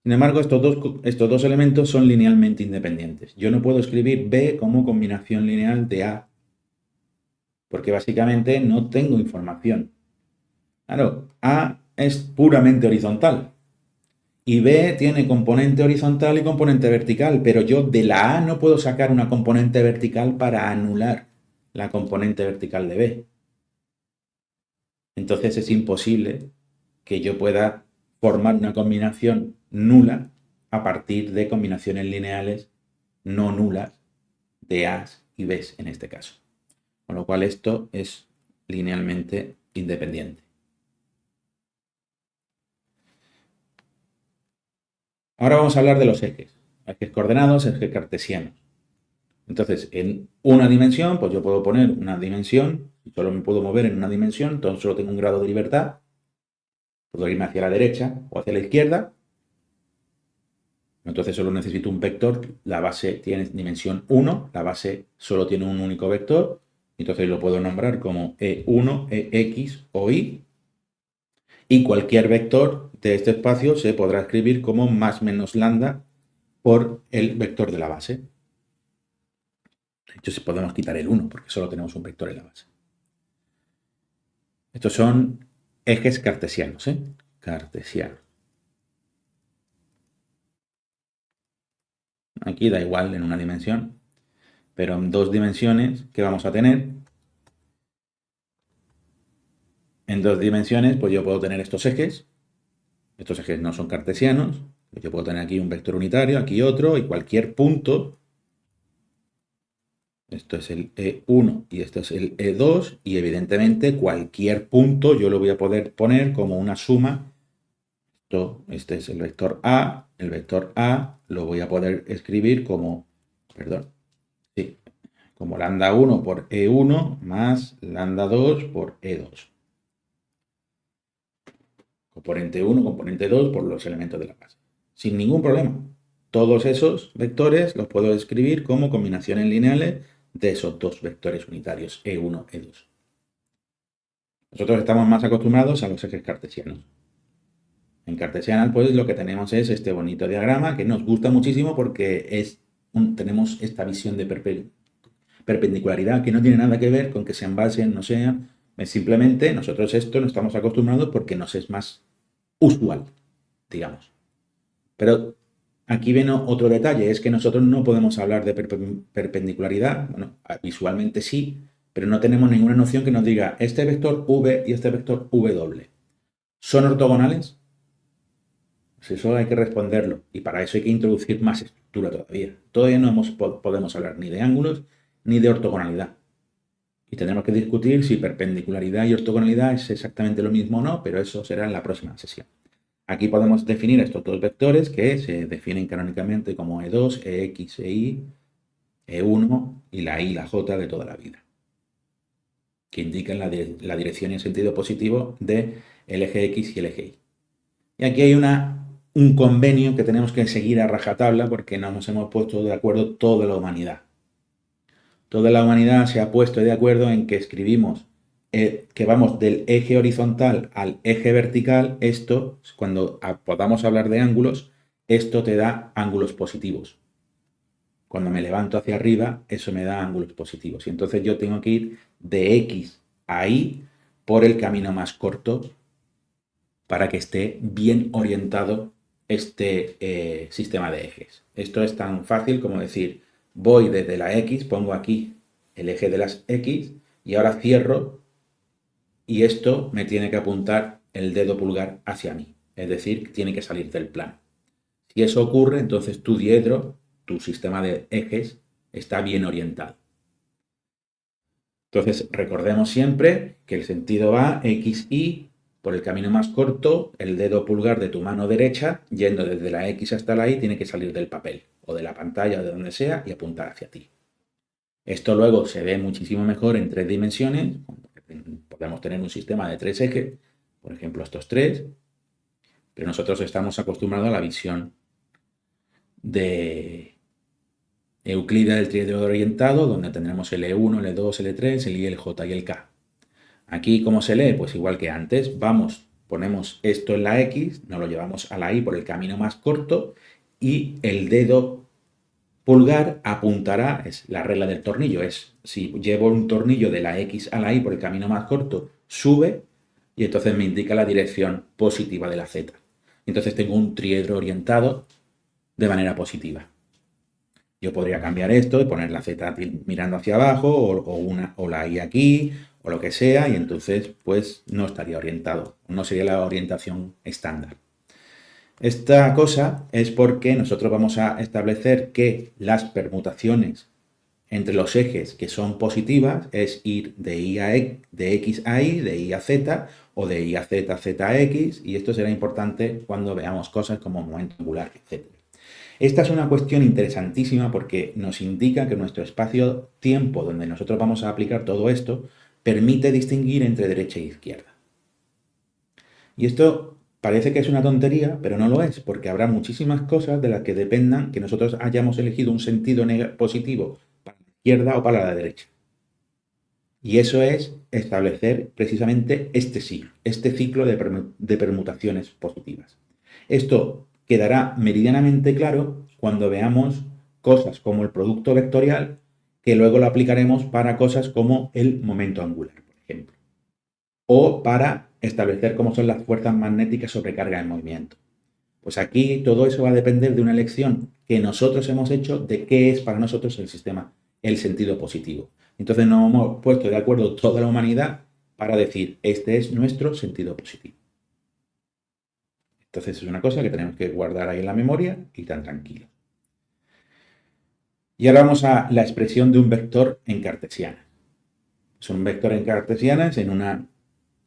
Sin embargo, estos dos elementos son linealmente independientes. Yo no puedo escribir B como combinación lineal de A, porque básicamente no tengo información. Claro, A es puramente horizontal y B tiene componente horizontal y componente vertical, pero yo de la A no puedo sacar una componente vertical para anular la componente vertical de B. Entonces es imposible que yo pueda formar una combinación nula a partir de combinaciones lineales no nulas de A's y B's en este caso. Con lo cual esto es linealmente independiente. Ahora vamos a hablar de los ejes. Ejes coordenados, ejes cartesianos. Entonces, en una dimensión, pues yo puedo poner una dimensión, y solo me puedo mover en una dimensión, entonces solo tengo un grado de libertad. Puedo irme hacia la derecha o hacia la izquierda. Entonces solo necesito un vector, la base tiene dimensión 1, la base solo tiene un único vector, entonces lo puedo nombrar como E1, EX o Y, y cualquier vector de este espacio se podrá escribir como más menos lambda por el vector de la base. De hecho, podemos quitar el 1 porque solo tenemos un vector en la base. Estos son ejes cartesianos, cartesianos. Aquí da igual en una dimensión, pero en 2 dimensiones, ¿qué vamos a tener? En 2 dimensiones, pues yo puedo tener estos ejes. Estos ejes no son cartesianos. Yo puedo tener aquí un vector unitario, aquí otro, y cualquier punto. Esto es el E1 y esto es el E2. Y evidentemente cualquier punto yo lo voy a poder poner como una suma. Este es el vector A. El vector A lo voy a poder escribir como, como lambda 1 por E1 más lambda 2 por E2. Componente 1, componente 2 por los elementos de la base. Sin ningún problema. Todos esos vectores los puedo escribir como combinaciones lineales de esos dos vectores unitarios, E1, E2. Nosotros estamos más acostumbrados a los ejes cartesianos. En cartesiana, pues lo que tenemos es este bonito diagrama que nos gusta muchísimo porque tenemos esta visión de perpendicularidad que no tiene nada que ver con que sean bases, no sean. Es simplemente nosotros esto no estamos acostumbrados porque nos es más usual, digamos. Pero aquí viene otro detalle, es que nosotros no podemos hablar de perpendicularidad, bueno, visualmente sí, pero no tenemos ninguna noción que nos diga este vector v y este vector w. ¿Son ortogonales? Pues eso hay que responderlo y para eso hay que introducir más estructura todavía. Todavía no podemos hablar ni de ángulos ni de ortogonalidad. Y tendremos que discutir si perpendicularidad y ortogonalidad es exactamente lo mismo o no, pero eso será en la próxima sesión. Aquí podemos definir estos dos vectores que se definen canónicamente como E2, EX, EY, E1 y la I y la J de toda la vida. que indican la dirección y el sentido positivo del eje X y el eje Y. Y aquí hay un convenio que tenemos que seguir a rajatabla porque nos hemos puesto de acuerdo toda la humanidad. Toda la humanidad se ha puesto de acuerdo en que escribimos que vamos del eje horizontal al eje vertical. Esto, cuando podamos hablar de ángulos, esto te da ángulos positivos. Cuando me levanto hacia arriba, eso me da ángulos positivos. Y entonces yo tengo que ir de X a Y por el camino más corto para que esté bien orientado este sistema de ejes. Esto es tan fácil como decir, voy desde la X, pongo aquí el eje de las X y ahora cierro y esto me tiene que apuntar el dedo pulgar hacia mí. Es decir, tiene que salir del plano. Si eso ocurre, entonces tu diedro, tu sistema de ejes, está bien orientado. Entonces, recordemos siempre que el sentido va X, Y, por el camino más corto, el dedo pulgar de tu mano derecha, yendo desde la X hasta la Y, tiene que salir del papel, o de la pantalla, o de donde sea, y apuntar hacia ti. Esto luego se ve muchísimo mejor en 3 dimensiones. Podemos tener un sistema de 3 ejes, por ejemplo, estos 3, pero nosotros estamos acostumbrados a la visión de Euclides del triángulo orientado, donde tendremos el E1, el E2, el E3, el I, el J y el K. Aquí, ¿cómo se lee? Pues igual que antes, ponemos esto en la X, nos lo llevamos a la Y por el camino más corto y el dedo pulgar apuntará, es la regla del tornillo, es si llevo un tornillo de la X a la Y por el camino más corto, sube y entonces me indica la dirección positiva de la Z. Entonces tengo un triedro orientado de manera positiva. Yo podría cambiar esto y poner la Z mirando hacia abajo o la Y aquí o lo que sea y entonces pues no estaría orientado, no sería la orientación estándar. Esta cosa es porque nosotros vamos a establecer que las permutaciones entre los ejes que son positivas es ir de X a Y, de Y a Z o de Y a Z, Z a X, y esto será importante cuando veamos cosas como momento angular, etc. Esta es una cuestión interesantísima porque nos indica que nuestro espacio-tiempo donde nosotros vamos a aplicar todo esto permite distinguir entre derecha e izquierda. Y esto parece que es una tontería, pero no lo es, porque habrá muchísimas cosas de las que dependan que nosotros hayamos elegido un sentido positivo para la izquierda o para la derecha. Y eso es establecer precisamente este ciclo de permutaciones positivas. Esto quedará meridianamente claro cuando veamos cosas como el producto vectorial, que luego lo aplicaremos para cosas como el momento angular, por ejemplo. O para establecer cómo son las fuerzas magnéticas sobre carga en movimiento. Pues aquí todo eso va a depender de una elección que nosotros hemos hecho de qué es para nosotros el sistema, el sentido positivo. Entonces nos hemos puesto de acuerdo toda la humanidad para decir, este es nuestro sentido positivo. Entonces es una cosa que tenemos que guardar ahí en la memoria y tan tranquilo. Y ahora vamos a la expresión de un vector en cartesiana. Es un vector en cartesianas en una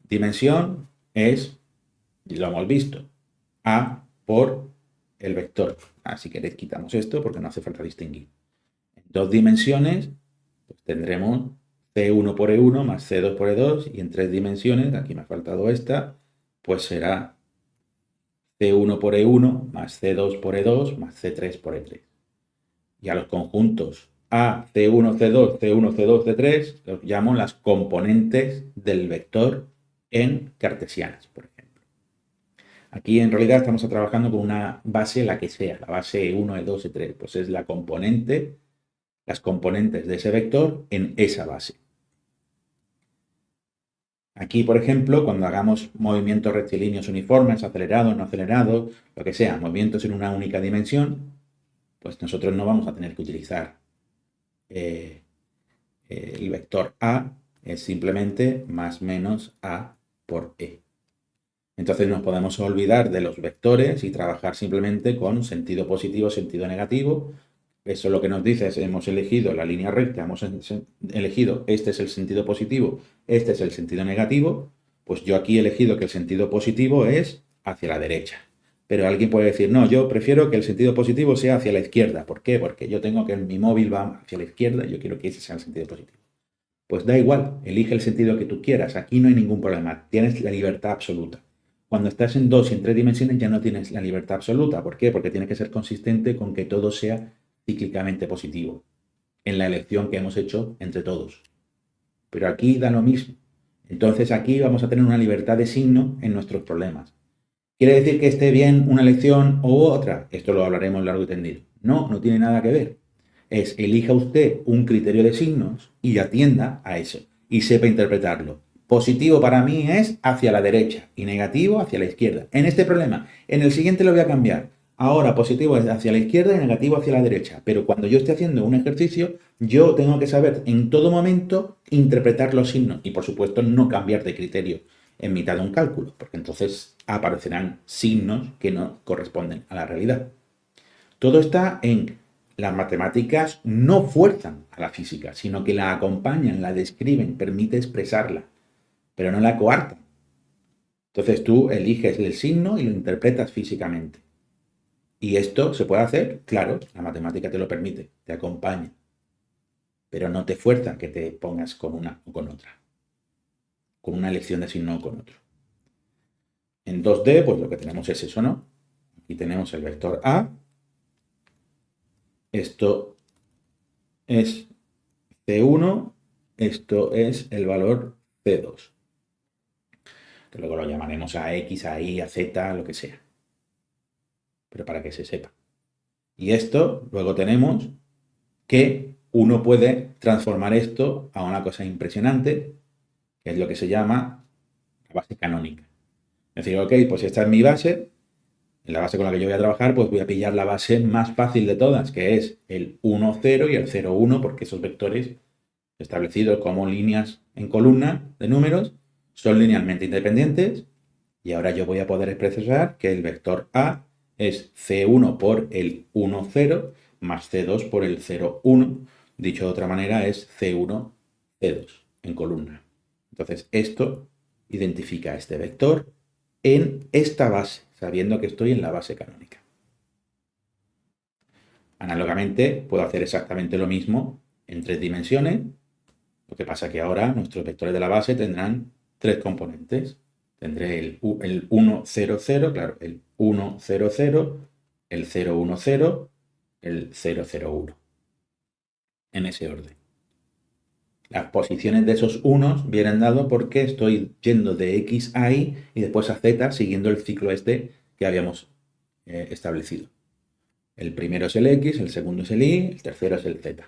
dimensión es, y lo hemos visto, A por el vector. Si queréis quitamos esto porque no hace falta distinguir. En 2 dimensiones pues tendremos C1 por E1 más C2 por E2 y en 3 dimensiones, aquí me ha faltado esta, pues será C1 por E1 más C2 por E2 más C3 por E3. Y a los conjuntos A, C1, C2, C1, C2, C3 los llamo las componentes del vector en cartesianas, por ejemplo. Aquí en realidad estamos trabajando con una base, la que sea, la base E1, E2, E3, pues es la componente, las componentes de ese vector en esa base. Aquí, por ejemplo, cuando hagamos movimientos rectilíneos uniformes, acelerados, no acelerados, lo que sea, movimientos en una única dimensión, pues nosotros no vamos a tener que utilizar el vector A, es simplemente más menos A por E. Entonces nos podemos olvidar de los vectores y trabajar simplemente con sentido positivo, sentido negativo. Eso lo que nos dice es, hemos elegido la línea recta, hemos elegido este es el sentido positivo, este es el sentido negativo, pues yo aquí he elegido que el sentido positivo es hacia la derecha. Pero alguien puede decir, no, yo prefiero que el sentido positivo sea hacia la izquierda. ¿Por qué? Porque yo tengo que mi móvil va hacia la izquierda y yo quiero que ese sea el sentido positivo. pues da igual, elige el sentido que tú quieras. Aquí no hay ningún problema, tienes la libertad absoluta. Cuando estás en 2 y en 3 dimensiones ya no tienes la libertad absoluta. ¿Por qué? Porque tienes que ser consistente con que todo sea cíclicamente positivo en la elección que hemos hecho entre todos. Pero aquí da lo mismo. Entonces aquí vamos a tener una libertad de signo en nuestros problemas. ¿Quiere decir que esté bien una elección u otra? Esto lo hablaremos largo y tendido. No, no tiene nada que ver. Es elija usted un criterio de signos y atienda a eso y sepa interpretarlo. Positivo para mí es hacia la derecha y negativo hacia la izquierda. En este problema, en el siguiente lo voy a cambiar. Ahora positivo es hacia la izquierda y negativo hacia la derecha. Pero cuando yo esté haciendo un ejercicio, yo tengo que saber en todo momento interpretar los signos y por supuesto no cambiar de criterio en mitad de un cálculo, porque entonces aparecerán signos que no corresponden a la realidad. Todo está en las matemáticas no fuerzan a la física, sino que la acompañan, la describen, permite expresarla, pero no la coartan. Entonces tú eliges el signo y lo interpretas físicamente. ¿Y esto se puede hacer? Claro, la matemática te lo permite, te acompaña, pero no te fuerza que te pongas con una o con otra, con una elección de signo o con otro. En 2D, pues lo que tenemos es eso, ¿no? Aquí tenemos el vector A. Esto es C1, esto es el valor C2. Que luego lo llamaremos a X, a Y, a Z, lo que sea. Pero para que se sepa. Y esto, luego tenemos que uno puede transformar esto a una cosa impresionante, que es lo que se llama la base canónica. Es decir, ok, pues esta es mi base, en la base con la que yo voy a trabajar, pues voy a pillar la base más fácil de todas, que es el 1, 0 y el 0, 1, porque esos vectores establecidos como líneas en columna de números son linealmente independientes y ahora yo voy a poder expresar que el vector A es C1 por el 1, 0 más C2 por el 0, 1. Dicho de otra manera es C1, C2 en columna. Entonces esto identifica este vector en esta base, sabiendo que estoy en la base canónica. Análogamente, puedo hacer exactamente lo mismo en 3 dimensiones. Lo que pasa que ahora nuestros vectores de la base tendrán 3 componentes. Tendré el 1, 0, 0, claro, el 1, 0, 0, el 0, 1, 0, el 0, 0, 1. En ese orden. Las posiciones de esos unos vienen dados porque estoy yendo de X a Y y después a Z siguiendo el ciclo este que habíamos establecido. El primero es el X, el segundo es el Y, el tercero es el Z.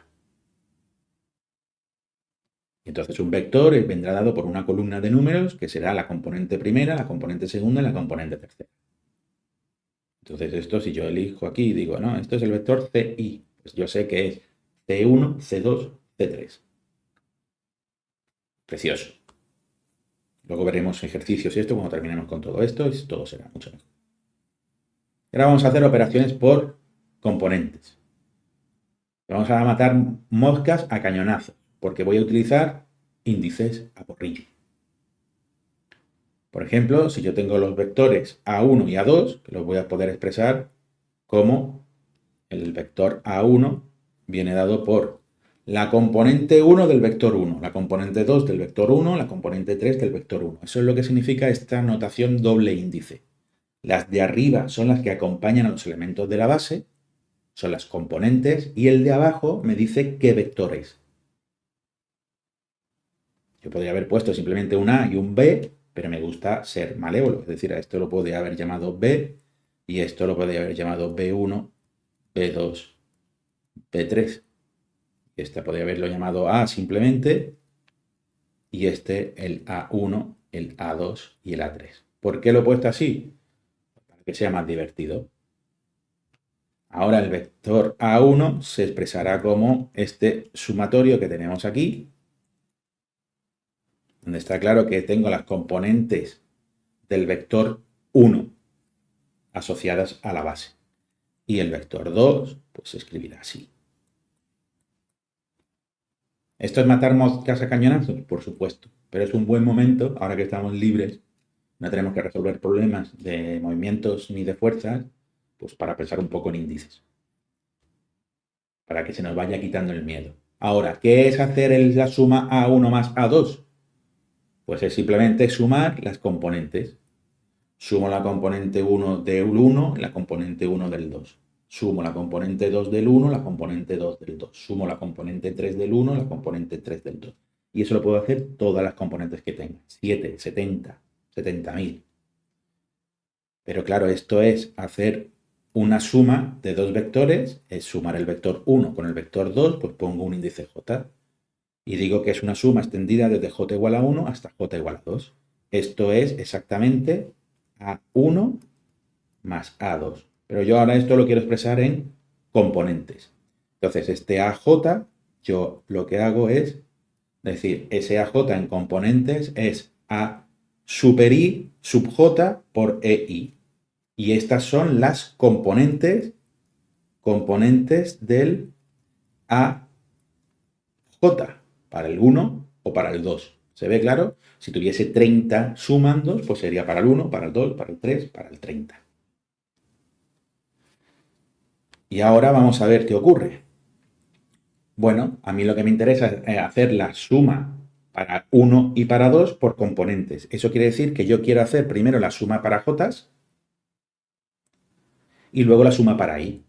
Entonces un vector vendrá dado por una columna de números que será la componente primera, la componente segunda y la componente tercera. Entonces esto, si yo elijo aquí y digo, no, esto es el vector CI, pues yo sé que es C1, C2, C3. Precioso. Luego veremos ejercicios y esto cuando terminemos con todo esto y todo será mucho mejor. Ahora vamos a hacer operaciones por componentes. Vamos a matar moscas a cañonazos, porque voy a utilizar índices a porrillo. Por ejemplo, si yo tengo los vectores A1 y A2, los voy a poder expresar como el vector A1 viene dado por la componente 1 del vector 1, la componente 2 del vector 1, la componente 3 del vector 1. Eso es lo que significa esta notación doble índice. Las de arriba son las que acompañan a los elementos de la base, son las componentes, y el de abajo me dice qué vector es. Yo podría haber puesto simplemente un A y un B, pero me gusta ser malévolo. Es decir, a esto lo podría haber llamado B y esto lo podría haber llamado B1, B2, B3. Este podría haberlo llamado A simplemente y este el A1, el A2 y el A3. ¿Por qué lo he puesto así? Para que sea más divertido. Ahora el vector A1 se expresará como este sumatorio que tenemos aquí, donde está claro que tengo las componentes del vector 1 asociadas a la base. Y el vector 2 pues se escribirá así. ¿Esto es matar moscas a cañonazos? Por supuesto, pero es un buen momento, ahora que estamos libres, no tenemos que resolver problemas de movimientos ni de fuerzas, pues para pensar un poco en índices, para que se nos vaya quitando el miedo. Ahora, ¿qué es hacer la suma A1 más A2? Pues es simplemente sumar las componentes. Sumo la componente 1 del 1 y la componente 1 del 2. Sumo la componente 2 del 1, la componente 2 del 2. Sumo la componente 3 del 1, la componente 3 del 2. Y eso lo puedo hacer todas las componentes que tenga. 7, 70, 70.000. Pero claro, esto es hacer una suma de dos vectores, es sumar el vector 1 con el vector 2, pues pongo un índice j. Y digo que es una suma extendida desde j igual a 1 hasta j igual a 2. Esto es exactamente A1 más A2. Pero yo ahora esto lo quiero expresar en componentes. Entonces, este AJ, yo lo que hago es decir, ese AJ en componentes es A super I sub J por EI. Y estas son las componentes del AJ para el 1 o para el 2. ¿Se ve claro? Si tuviese 30 sumandos, pues sería para el 1, para el 2, para el 3, para el 30. Y ahora vamos a ver qué ocurre. Bueno, a mí lo que me interesa es hacer la suma para 1 y para 2 por componentes. Eso quiere decir que yo quiero hacer primero la suma para j y luego la suma para i.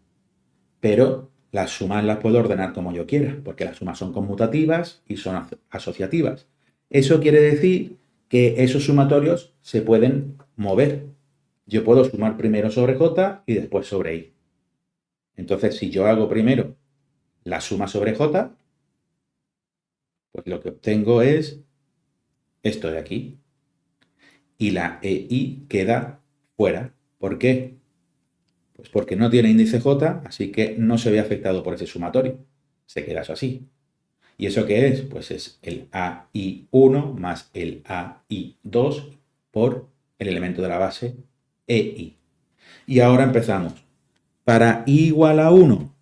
Pero las sumas las puedo ordenar como yo quiera, porque las sumas son conmutativas y son asociativas. Eso quiere decir que esos sumatorios se pueden mover. Yo puedo sumar primero sobre j y después sobre i. Entonces, si yo hago primero la suma sobre j, pues lo que obtengo es esto de aquí. Y la EI queda fuera. ¿Por qué? Pues porque no tiene índice j, así que no se ve afectado por ese sumatorio. Se queda eso así. ¿Y eso qué es? Pues es el AI1 más el AI2 por el elemento de la base EI. Y ahora empezamos. Para i igual a 1,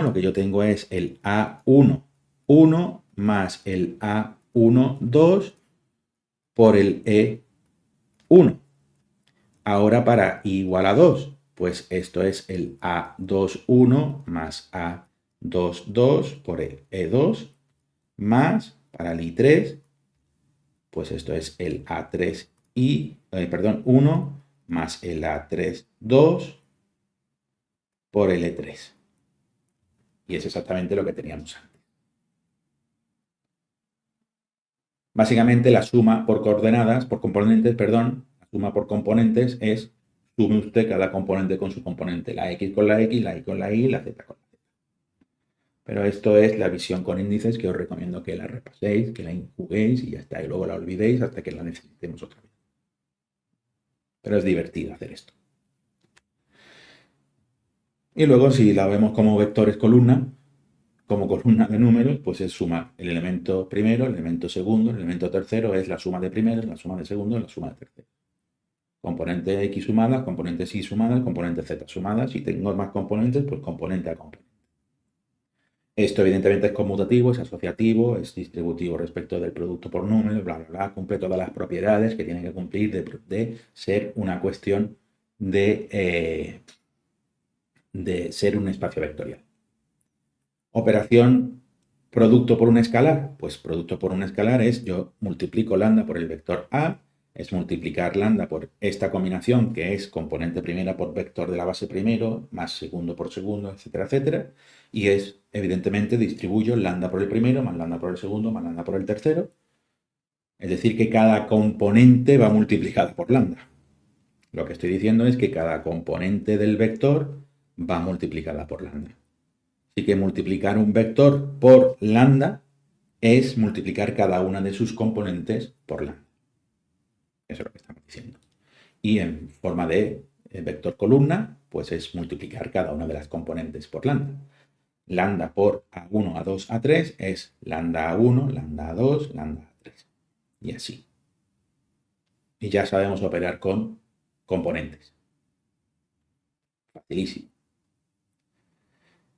lo que yo tengo es el A1, 1 más el A1, 2 por el E1. Ahora para i igual a 2, pues esto es el A2, 1 más A2, 2 por el E2 más para el I3, pues esto es el A3 1 más el A3, 2 por el E3. Y es exactamente lo que teníamos antes. Básicamente la suma por coordenadas, por componentes, perdón, la suma por componentes es sume usted cada componente con su componente, la X con la X, la Y con la Y, la Z con la Z. Pero esto es la visión con índices que os recomiendo que la repaséis, que la juguéis y ya está, y luego la olvidéis hasta que la necesitemos otra vez. Pero es divertido hacer esto. Y luego si la vemos como vectores columna, como columna de números, pues es sumar el elemento primero, el elemento segundo, el elemento tercero es la suma de primeros, la suma de segundo, la suma de tercero. Componente X sumadas, componentes Y sumadas, componente Z sumadas. Si tengo más componentes, pues componente a componente. Esto evidentemente es conmutativo, es asociativo, es distributivo respecto del producto por números, bla, bla, bla. Cumple todas las propiedades que tiene que cumplir de ser una cuestión de ser un espacio vectorial. Operación producto por un escalar. Pues producto por un escalar es yo multiplico lambda por el vector A, es multiplicar lambda por esta combinación que es componente primera por vector de la base primero, más segundo por segundo, etcétera, etcétera. Y es, evidentemente, distribuyo lambda por el primero, más lambda por el segundo, más lambda por el tercero. Es decir, que cada componente va multiplicada por lambda. Lo que estoy diciendo es que cada componente del vector va multiplicada por lambda. Así que multiplicar un vector por lambda es multiplicar cada una de sus componentes por lambda. Eso es lo que estamos diciendo. Y en forma de vector columna, pues es multiplicar cada una de las componentes por lambda. Lambda por A1, A2, A3 es lambda A1, lambda A2, lambda A3. Y así. Y ya sabemos operar con componentes. Facilísimo.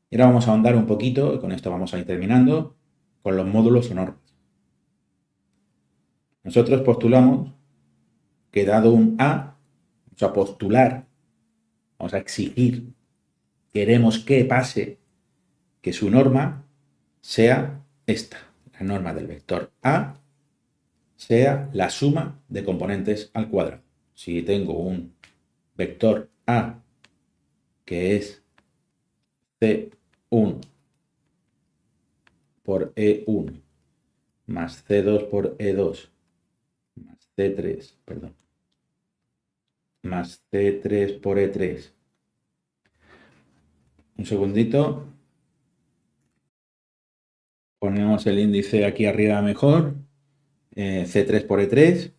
Y ahora vamos a ahondar un poquito, y con esto vamos a ir terminando, con los módulos o normas. Nosotros postulamos que dado un A, vamos a postular, vamos a exigir, queremos que pase que su norma sea esta. La norma del vector A sea la suma de componentes al cuadrado. Si tengo un vector A que es C1 por E1 más C2 por E2 más C3, perdón, más C3 por E3. Un segundito. Ponemos el índice aquí arriba mejor. C3 por E3.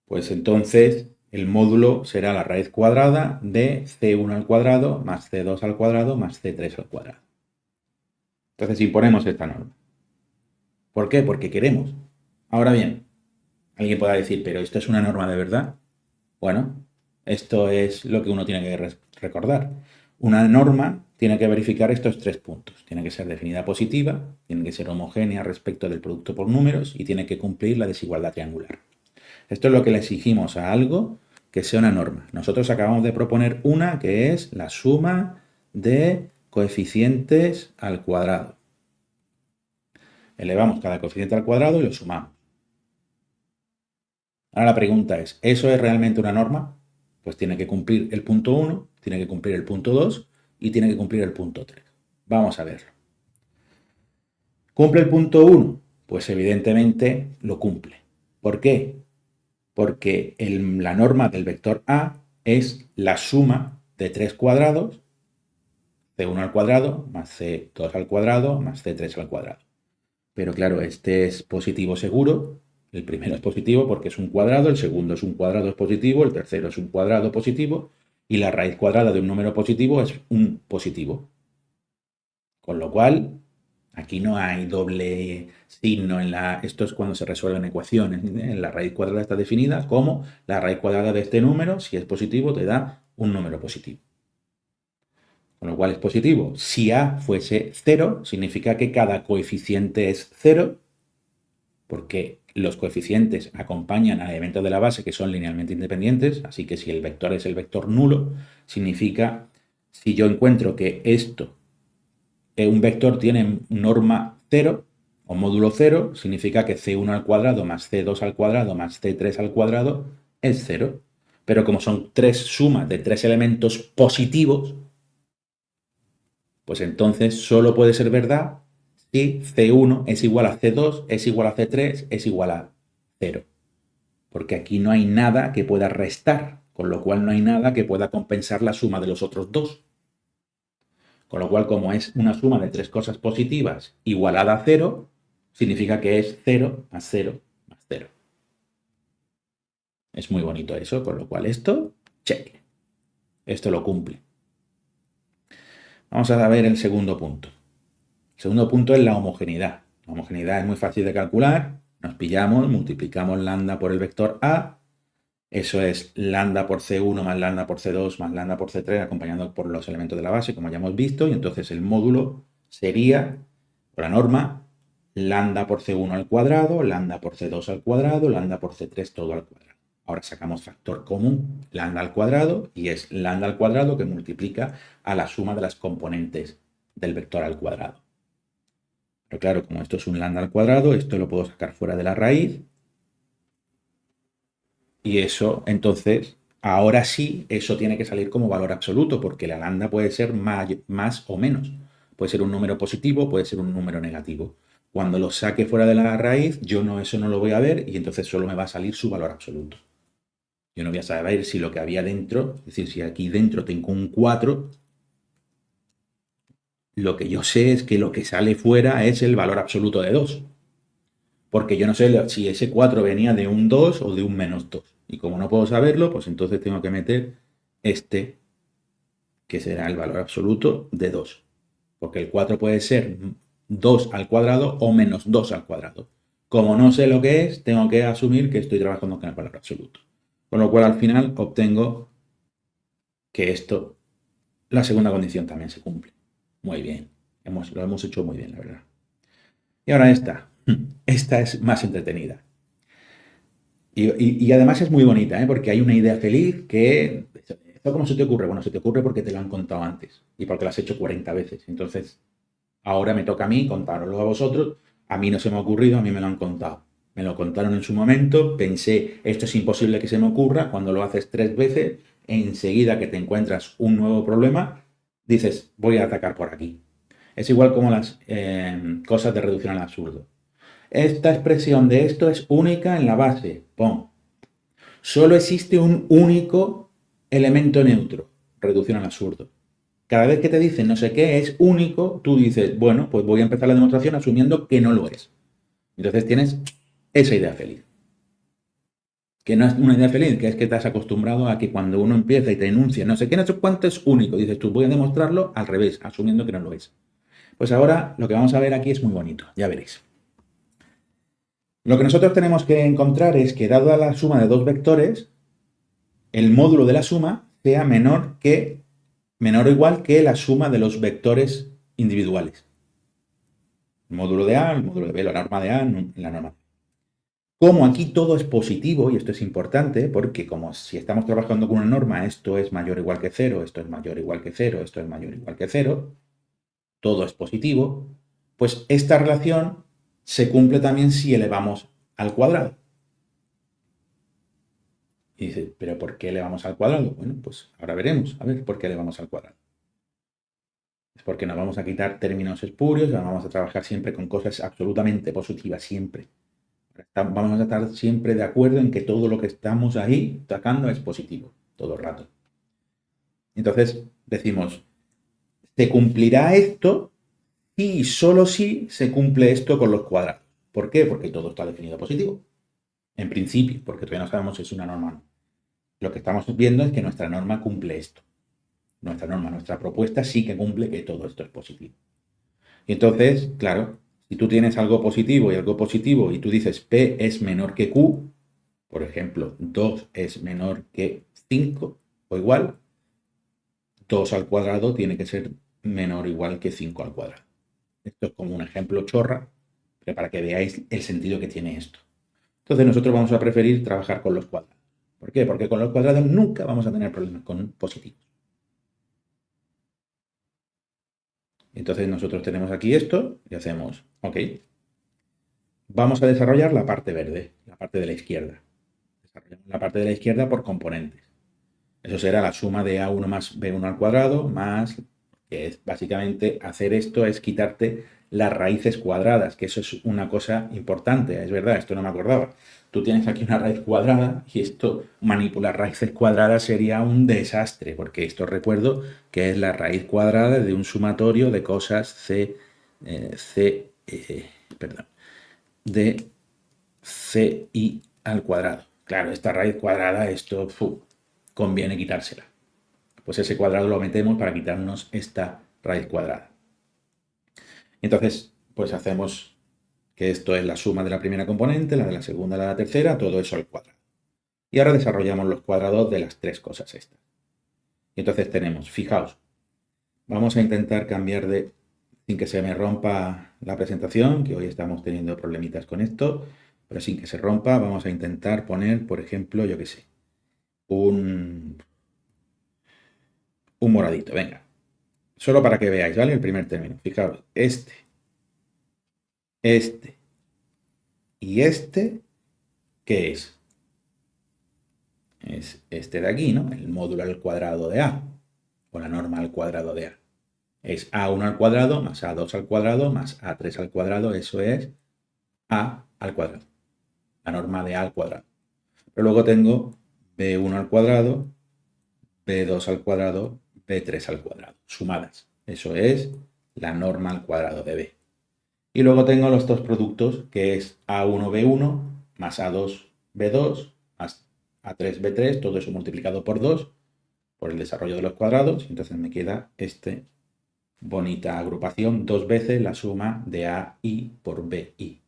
Pues entonces el módulo será la raíz cuadrada de C1 al cuadrado más C2 al cuadrado más C3 al cuadrado. Entonces imponemos esta norma. ¿Por qué? Porque queremos. Ahora bien, alguien podrá decir, pero ¿esto es una norma de verdad? Bueno, esto es lo que uno tiene que recordar. Una norma tiene que verificar estos 3 puntos. Tiene que ser definida positiva, tiene que ser homogénea respecto del producto por números y tiene que cumplir la desigualdad triangular. Esto es lo que le exigimos a algo que sea una norma. Nosotros acabamos de proponer una que es la suma de coeficientes al cuadrado. Elevamos cada coeficiente al cuadrado y lo sumamos. Ahora la pregunta es, ¿eso es realmente una norma? Pues tiene que cumplir el punto 1, tiene que cumplir el punto 2 y tiene que cumplir el punto 3. Vamos a verlo. ¿Cumple el punto 1? Pues evidentemente lo cumple. ¿Por qué? Porque la norma del vector A es la suma de 3 cuadrados, C1 al cuadrado más C2 al cuadrado más C3 al cuadrado. Pero claro, este es positivo seguro. El primero es positivo porque es un cuadrado, el segundo es un cuadrado es positivo, el tercero es un cuadrado positivo y la raíz cuadrada de un número positivo es un positivo. Con lo cual, aquí no hay doble signo en la... Esto es cuando se resuelven ecuaciones. La raíz cuadrada está definida como la raíz cuadrada de este número, si es positivo, te da un número positivo. Con lo cual es positivo. Si A fuese 0, significa que cada coeficiente es 0, porque los coeficientes acompañan a elementos de la base que son linealmente independientes, así que si el vector es el vector nulo, significa, si yo encuentro que un vector tiene norma 0 o módulo 0, significa que C1 al cuadrado más C2 al cuadrado más C3 al cuadrado es 0. Pero como son tres sumas de tres elementos positivos, pues entonces solo puede ser verdad si C1 es igual a C2, es igual a C3, es igual a 0. Porque aquí no hay nada que pueda restar, con lo cual no hay nada que pueda compensar la suma de los otros dos. Con lo cual, como es una suma de tres cosas positivas igualada a 0, significa que es 0 más 0 más 0. Es muy bonito eso, con lo cual esto, check. Esto lo cumple. Vamos a ver el segundo punto. El segundo punto es la homogeneidad. La homogeneidad es muy fácil de calcular. Nos pillamos, multiplicamos lambda por el vector A. Eso es lambda por C1 más lambda por C2 más lambda por C3 acompañado por los elementos de la base, como ya hemos visto. Y entonces el módulo sería, por la norma, lambda por C1 al cuadrado, lambda por C2 al cuadrado, lambda por C3 todo al cuadrado. Ahora sacamos factor común, lambda al cuadrado, y es lambda al cuadrado que multiplica a la suma de las componentes del vector al cuadrado. Pero claro, como esto es un lambda al cuadrado, esto lo puedo sacar fuera de la raíz. Y eso, entonces, ahora sí, eso tiene que salir como valor absoluto, porque la lambda puede ser más o menos. Puede ser un número positivo, puede ser un número negativo. Cuando lo saque fuera de la raíz, yo eso no lo voy a ver y entonces solo me va a salir su valor absoluto. Yo no voy a saber si lo que había dentro, es decir, si aquí dentro tengo un 4, lo que yo sé es que lo que sale fuera es el valor absoluto de 2. Porque yo no sé si ese 4 venía de un 2 o de un menos 2. Y como no puedo saberlo, pues entonces tengo que meter este, que será el valor absoluto de 2. Porque el 4 puede ser 2 al cuadrado o menos 2 al cuadrado. Como no sé lo que es, tengo que asumir que estoy trabajando con el valor absoluto. Con lo cual al final obtengo que esto, la segunda condición también se cumple. Muy bien. Lo hemos hecho muy bien, la verdad. Y ahora esta. Esta es más entretenida. Y además es muy bonita, ¿eh? Porque hay una idea feliz que... ¿Esto cómo se te ocurre? Bueno, se te ocurre porque te lo han contado antes y porque lo has hecho 40 veces. Entonces, Ahora me toca a mí contároslo a vosotros. A mí no se me ha ocurrido, a mí me lo han contado. Me lo contaron en su momento, pensé, esto es imposible que se me ocurra. Cuando lo haces 3 veces, enseguida que te encuentras un nuevo problema, dices, voy a atacar por aquí. Es igual como las cosas de reducción al absurdo. Esta expresión de esto es única en la base. Pon. Solo existe un único elemento neutro. Reducción al absurdo. Cada vez que te dicen no sé qué es único, tú dices, bueno, pues voy a empezar la demostración asumiendo que no lo es. Entonces tienes esa idea feliz. Que no es una idea feliz, que es que te has acostumbrado a que cuando uno empieza y te enuncia no sé qué, no sé cuánto es único, dices tú, voy a demostrarlo al revés, asumiendo que no lo es. Pues ahora lo que vamos a ver aquí es muy bonito, ya veréis. Lo que nosotros tenemos que encontrar es que, dada la suma de dos vectores, el módulo de la suma sea menor o igual que la suma de los vectores individuales. El módulo de A, el módulo de B, la norma de A, la norma de B. Como aquí todo es positivo, y esto es importante, porque como si estamos trabajando con una norma, esto es mayor o igual que 0, esto es mayor o igual que 0, esto es mayor o igual que 0, todo es positivo, pues esta relación se cumple también si elevamos al cuadrado. Y dice, ¿pero por qué elevamos al cuadrado? Bueno, pues ahora veremos, a ver por qué elevamos al cuadrado. Es porque nos vamos a quitar términos espurios y vamos a trabajar siempre con cosas absolutamente positivas, siempre. Vamos a estar siempre de acuerdo en que todo lo que estamos ahí sacando es positivo, todo el rato. Entonces decimos, se cumplirá esto y solo si se cumple esto con los cuadrados. ¿Por qué? Porque todo está definido positivo. En principio, porque todavía no sabemos si es una norma o no. Lo que estamos viendo es que nuestra norma cumple esto. Nuestra propuesta sí que cumple que todo esto es positivo. Y entonces, claro, si tú tienes algo positivo y tú dices P es menor que Q, por ejemplo, 2 es menor que 5 o igual, 2 al cuadrado tiene que ser menor o igual que 5 al cuadrado. Esto es como un ejemplo chorra, pero para que veáis el sentido que tiene esto. Entonces nosotros vamos a preferir trabajar con los cuadrados. ¿Por qué? Porque con los cuadrados nunca vamos a tener problemas con positivos. Entonces nosotros tenemos aquí esto y hacemos, ok, vamos a desarrollar la parte verde, la parte de la izquierda. Desarrollamos la parte de la izquierda por componentes. Eso será la suma de A1 más B1 al cuadrado, más, que es básicamente hacer esto, es quitarte las raíces cuadradas, que eso es una cosa importante, es verdad, esto no me acordaba. Tú tienes aquí una raíz cuadrada y esto, manipular raíces cuadradas sería un desastre, porque esto recuerdo que es la raíz cuadrada de un sumatorio de cosas de ci al cuadrado. Claro, esta raíz cuadrada, esto conviene quitársela. Pues ese cuadrado lo metemos para quitarnos esta raíz cuadrada. Entonces, pues hacemos que esto es la suma de la primera componente, la de la segunda, la de la tercera, todo eso al cuadrado. Y ahora desarrollamos los cuadrados de las tres cosas estas. Y entonces tenemos, fijaos, vamos a intentar cambiar sin que se me rompa la presentación, que hoy estamos teniendo problemitas con esto, pero sin que se rompa, vamos a intentar poner, por ejemplo, yo qué sé, un moradito, venga. Solo para que veáis, ¿vale? El primer término. Fijaos, este y este, ¿qué es? Es este de aquí, ¿no? El módulo al cuadrado de A, o la norma al cuadrado de A. Es A1 al cuadrado más A2 al cuadrado más A3 al cuadrado, eso es A al cuadrado. La norma de A al cuadrado. Pero luego tengo B1 al cuadrado, B2 al cuadrado, B3 al cuadrado, sumadas. Eso es la norma al cuadrado de B. Y luego tengo los dos productos, que es A1B1 más A2B2 más A3B3, todo eso multiplicado por 2, por el desarrollo de los cuadrados. Y entonces me queda esta bonita agrupación, dos veces la suma de AI por BI.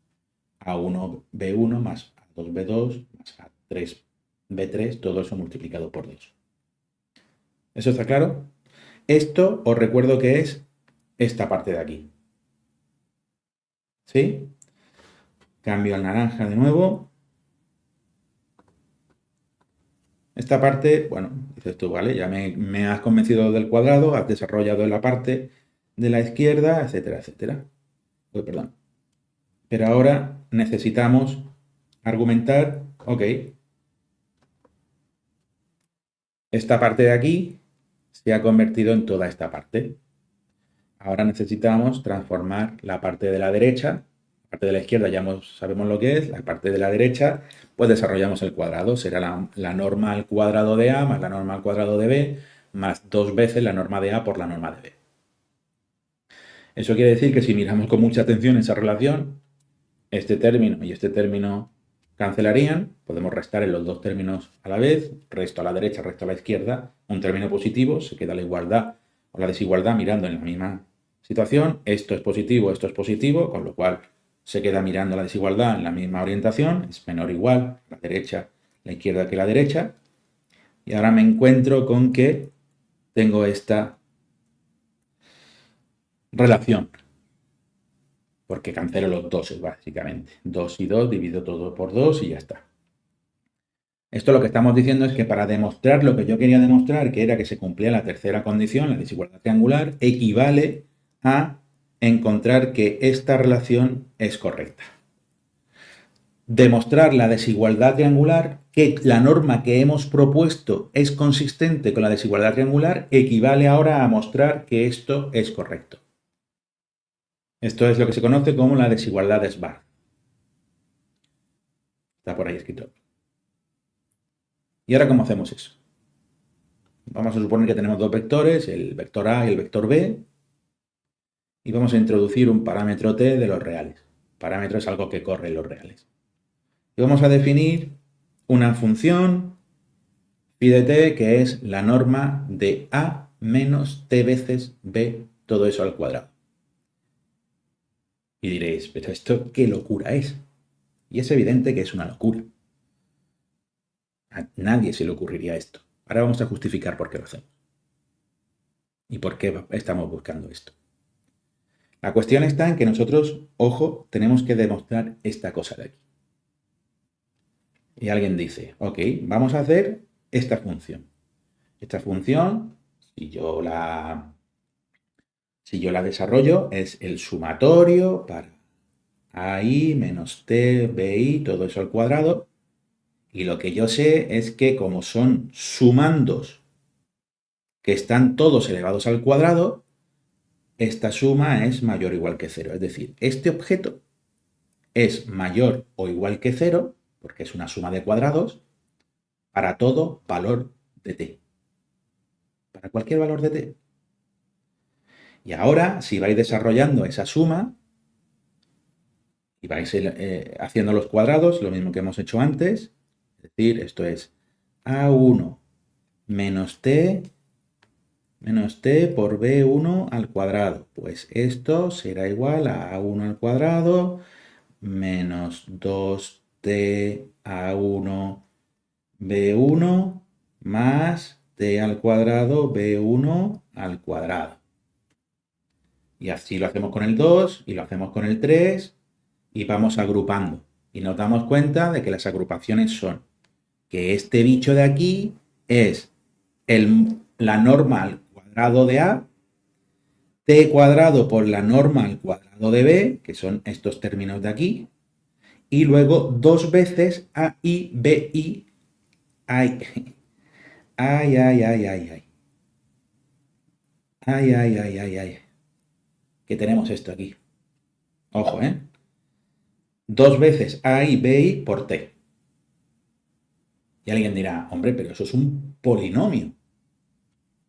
A1B1 más A2B2 más A3B3, todo eso multiplicado por 2. ¿Eso está claro? Esto os recuerdo que es esta parte de aquí. ¿Sí? Cambio al naranja de nuevo. Esta parte, bueno, dices tú, vale, ya me has convencido del cuadrado, has desarrollado la parte de la izquierda, etcétera, etcétera. Uy, perdón. Pero ahora necesitamos argumentar, ok, esta parte de aquí se ha convertido en toda esta parte. Ahora necesitamos transformar la parte de la derecha. La parte de la izquierda ya sabemos lo que es. La parte de la derecha, pues desarrollamos el cuadrado. Será la norma al cuadrado de A más la norma al cuadrado de B más 2 veces la norma de A por la norma de B. Eso quiere decir que si miramos con mucha atención esa relación, este término y este término cancelarían. Podemos restar en los dos términos a la vez. Resto a la derecha, resto a la izquierda. Un término positivo, se queda la igualdad o la desigualdad mirando en la misma situación. Esto es positivo, con lo cual se queda mirando la desigualdad en la misma orientación. Es menor o igual la derecha, la izquierda que la derecha. Y ahora me encuentro con que tengo esta relación. Porque cancelo los doses, básicamente. 2 y 2, divido todo por 2 y ya está. Esto lo que estamos diciendo es que para demostrar lo que yo quería demostrar, que era que se cumplía la tercera condición, la desigualdad triangular, equivale a encontrar que esta relación es correcta. Demostrar la desigualdad triangular, que la norma que hemos propuesto es consistente con la desigualdad triangular, equivale ahora a mostrar que esto es correcto. Esto es lo que se conoce como la desigualdad de Schwarz. Está por ahí escrito. ¿Y ahora cómo hacemos eso? Vamos a suponer que tenemos dos vectores, el vector A y el vector B, y vamos a introducir un parámetro t de los reales. Parámetro es algo que corre en los reales. Y vamos a definir una función phi de t que es la norma de A menos t veces B, todo eso al cuadrado. Y diréis, pero esto qué locura es. Y es evidente que es una locura. A nadie se le ocurriría esto. Ahora vamos a justificar por qué lo hacemos. Y por qué estamos buscando esto. La cuestión está en que nosotros, ojo, tenemos que demostrar esta cosa de aquí. Y alguien dice, ok, vamos a hacer esta función. Esta función, si yo la desarrollo, es el sumatorio para AI menos T, BI, todo eso al cuadrado. Y lo que yo sé es que como son sumandos que están todos elevados al cuadrado, esta suma es mayor o igual que 0. Es decir, este objeto es mayor o igual que 0, porque es una suma de cuadrados, para todo valor de t. Para cualquier valor de t. Y ahora, si vais desarrollando esa suma y vais haciendo los cuadrados, lo mismo que hemos hecho antes, es decir, esto es a1 menos t por b1 al cuadrado. Pues esto será igual a a1 al cuadrado menos 2t a1 b1 más t al cuadrado b1 al cuadrado. Y así lo hacemos con el 2 y lo hacemos con el 3 y vamos agrupando. Y nos damos cuenta de que las agrupaciones son que este bicho de aquí es la norma al cuadrado de A, t cuadrado por la norma al cuadrado de B, que son estos términos de aquí, y luego 2 veces AI, BI, ay, ay, ay, ay, ay, ay, ay, ay, ay, ay, ay, que tenemos esto aquí. Ojo, 2 veces AI, BI por T. Y alguien dirá, hombre, pero eso es un polinomio.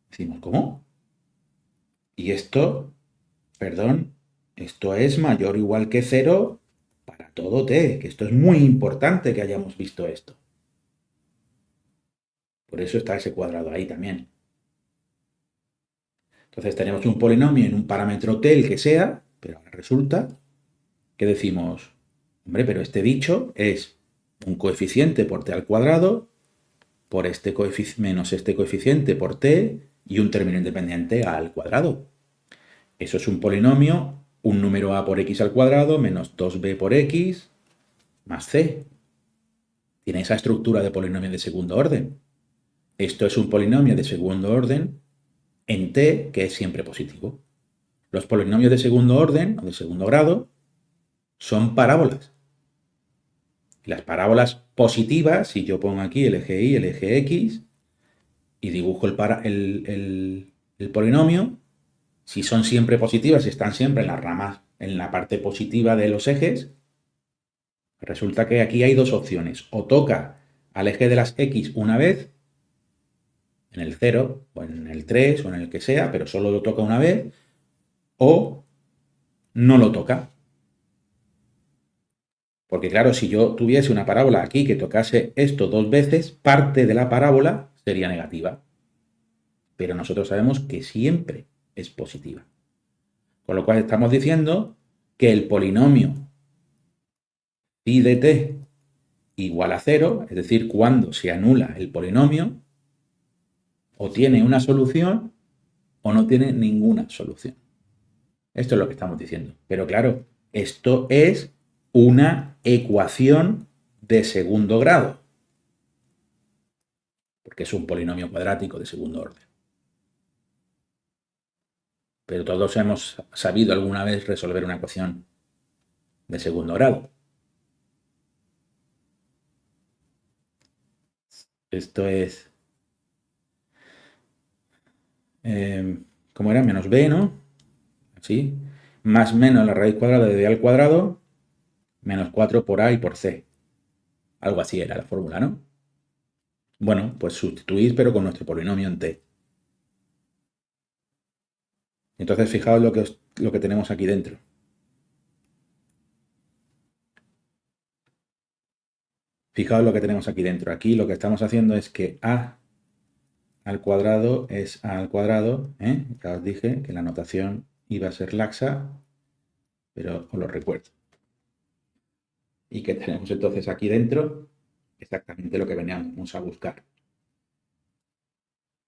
Decimos, ¿cómo? Y esto, perdón, esto es mayor o igual que 0 para todo t, que esto es muy importante que hayamos visto esto. Por eso está ese cuadrado ahí también. Entonces tenemos un polinomio en un parámetro t, el que sea, pero ahora resulta que decimos, hombre, pero este dicho es un coeficiente por t al cuadrado por este menos este coeficiente por t y un término independiente al cuadrado. Eso es un polinomio, un número a por x al cuadrado menos 2b por x más c. Tiene esa estructura de polinomio de segundo orden. Esto es un polinomio de segundo orden en t, que es siempre positivo. Los polinomios de segundo orden o de segundo grado son parábolas. Las parábolas positivas, si yo pongo aquí el eje y el eje x y dibujo el polinomio, si son siempre positivas, si están siempre en las ramas, en la parte positiva de los ejes, resulta que aquí hay dos opciones. O toca al eje de las x una vez, en el 0, o en el 3, o en el que sea, pero solo lo toca una vez, o no lo toca. Porque claro, si yo tuviese una parábola aquí que tocase esto dos veces, parte de la parábola sería negativa. Pero nosotros sabemos que siempre es positiva. Con lo cual estamos diciendo que el polinomio phi de t igual a 0, es decir, cuando se anula el polinomio, o tiene una solución o no tiene ninguna solución. Esto es lo que estamos diciendo. Pero claro, esto es una ecuación de segundo grado, porque es un polinomio cuadrático de segundo orden. Pero todos hemos sabido alguna vez resolver una ecuación de segundo grado. Esto es, ¿cómo era? Menos b, ¿no? Así. Más menos la raíz cuadrada de b al cuadrado, menos 4 por a y por c. Algo así era la fórmula, ¿no? Bueno, pues sustituís, pero con nuestro polinomio en t. Entonces, fijaos lo que tenemos aquí dentro. Fijaos lo que tenemos aquí dentro. Aquí lo que estamos haciendo es que a al cuadrado es a al cuadrado. Ya os dije que la notación iba a ser laxa, pero os lo recuerdo. Y que tenemos entonces aquí dentro exactamente lo que veníamos a buscar.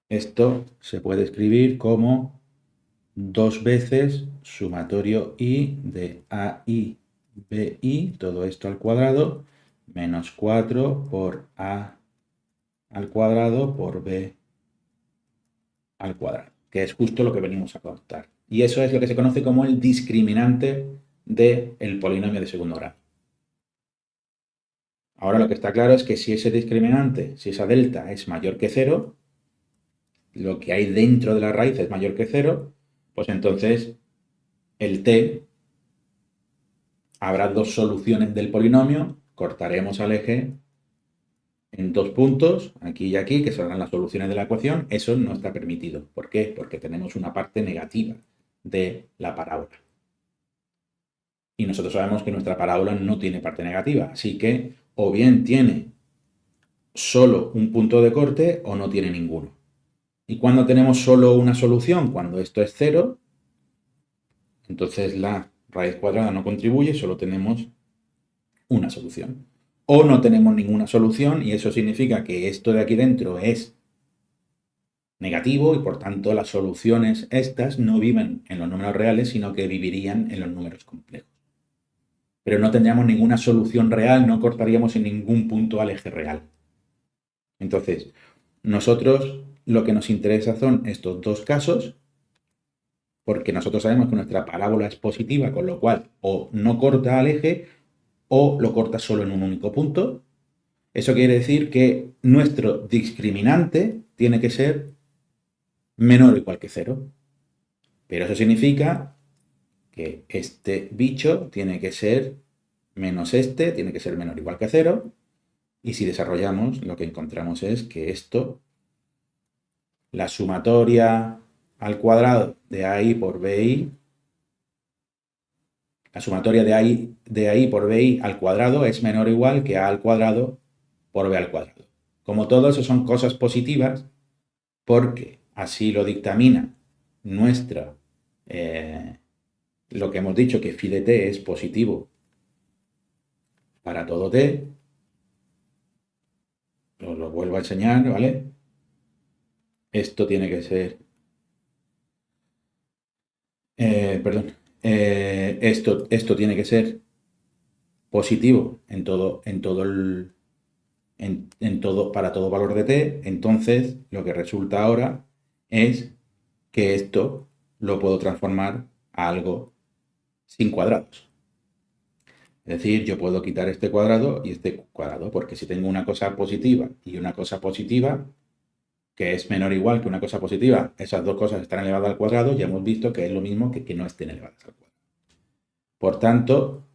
Esto se puede escribir como 2 veces sumatorio i de ai bi, todo esto al cuadrado, menos 4 por a al cuadrado por b al cuadrado, que es justo lo que venimos a contar. Y eso es lo que se conoce como el discriminante del polinomio de segundo grado. Ahora lo que está claro es que si ese discriminante, si esa delta es mayor que 0, lo que hay dentro de la raíz es mayor que 0, pues entonces el t, habrá dos soluciones del polinomio, cortaremos al eje en 2 puntos, aquí y aquí, que serán las soluciones de la ecuación. Eso no está permitido. ¿Por qué? Porque tenemos una parte negativa de la parábola. Y nosotros sabemos que nuestra parábola no tiene parte negativa, así que o bien tiene solo un punto de corte o no tiene ninguno. ¿Y cuando tenemos solo una solución? Cuando esto es 0, entonces la raíz cuadrada no contribuye, solo tenemos una solución. O no tenemos ninguna solución y eso significa que esto de aquí dentro es negativo y por tanto las soluciones estas no viven en los números reales, sino que vivirían en los números complejos. Pero no tendríamos ninguna solución real, no cortaríamos en ningún punto al eje real. Entonces, nosotros lo que nos interesa son estos dos casos, porque nosotros sabemos que nuestra parábola es positiva, con lo cual o no corta al eje o lo corta solo en un único punto. Eso quiere decir que nuestro discriminante tiene que ser menor o igual que 0. Pero eso significa que este bicho tiene que ser menos este, tiene que ser menor o igual que 0. Y si desarrollamos, lo que encontramos es que esto, la sumatoria al cuadrado de AI por BI, la sumatoria de AI por BI al cuadrado es menor o igual que A al cuadrado por B al cuadrado. Como todo eso son cosas positivas, porque así lo dictamina nuestra, lo que hemos dicho, que phi de t es positivo para todo t. Os lo vuelvo a enseñar, ¿vale? Esto tiene que ser, perdón, esto tiene que ser positivo para todo valor de t. Entonces, lo que resulta ahora es que esto lo puedo transformar a algo sin cuadrados. Es decir, yo puedo quitar este cuadrado y este cuadrado, porque si tengo una cosa positiva y una cosa positiva, que es menor o igual que una cosa positiva, esas dos cosas están elevadas al cuadrado, ya hemos visto que es lo mismo que no estén elevadas al cuadrado. Por tanto,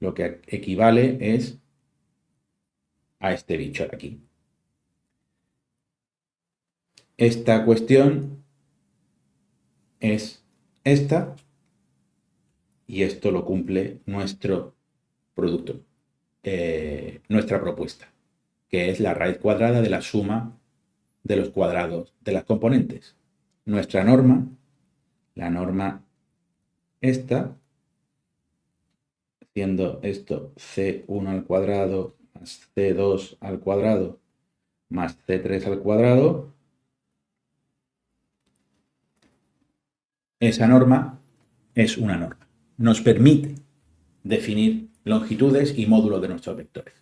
lo que equivale es a este bicho de aquí. Esta cuestión es esta y esto lo cumple nuestro producto, nuestra propuesta, que es la raíz cuadrada de la suma de los cuadrados de las componentes. Nuestra norma, la norma esta, siendo esto c1 al cuadrado más c2 al cuadrado más c3 al cuadrado, esa norma es una norma. Nos permite definir longitudes y módulos de nuestros vectores.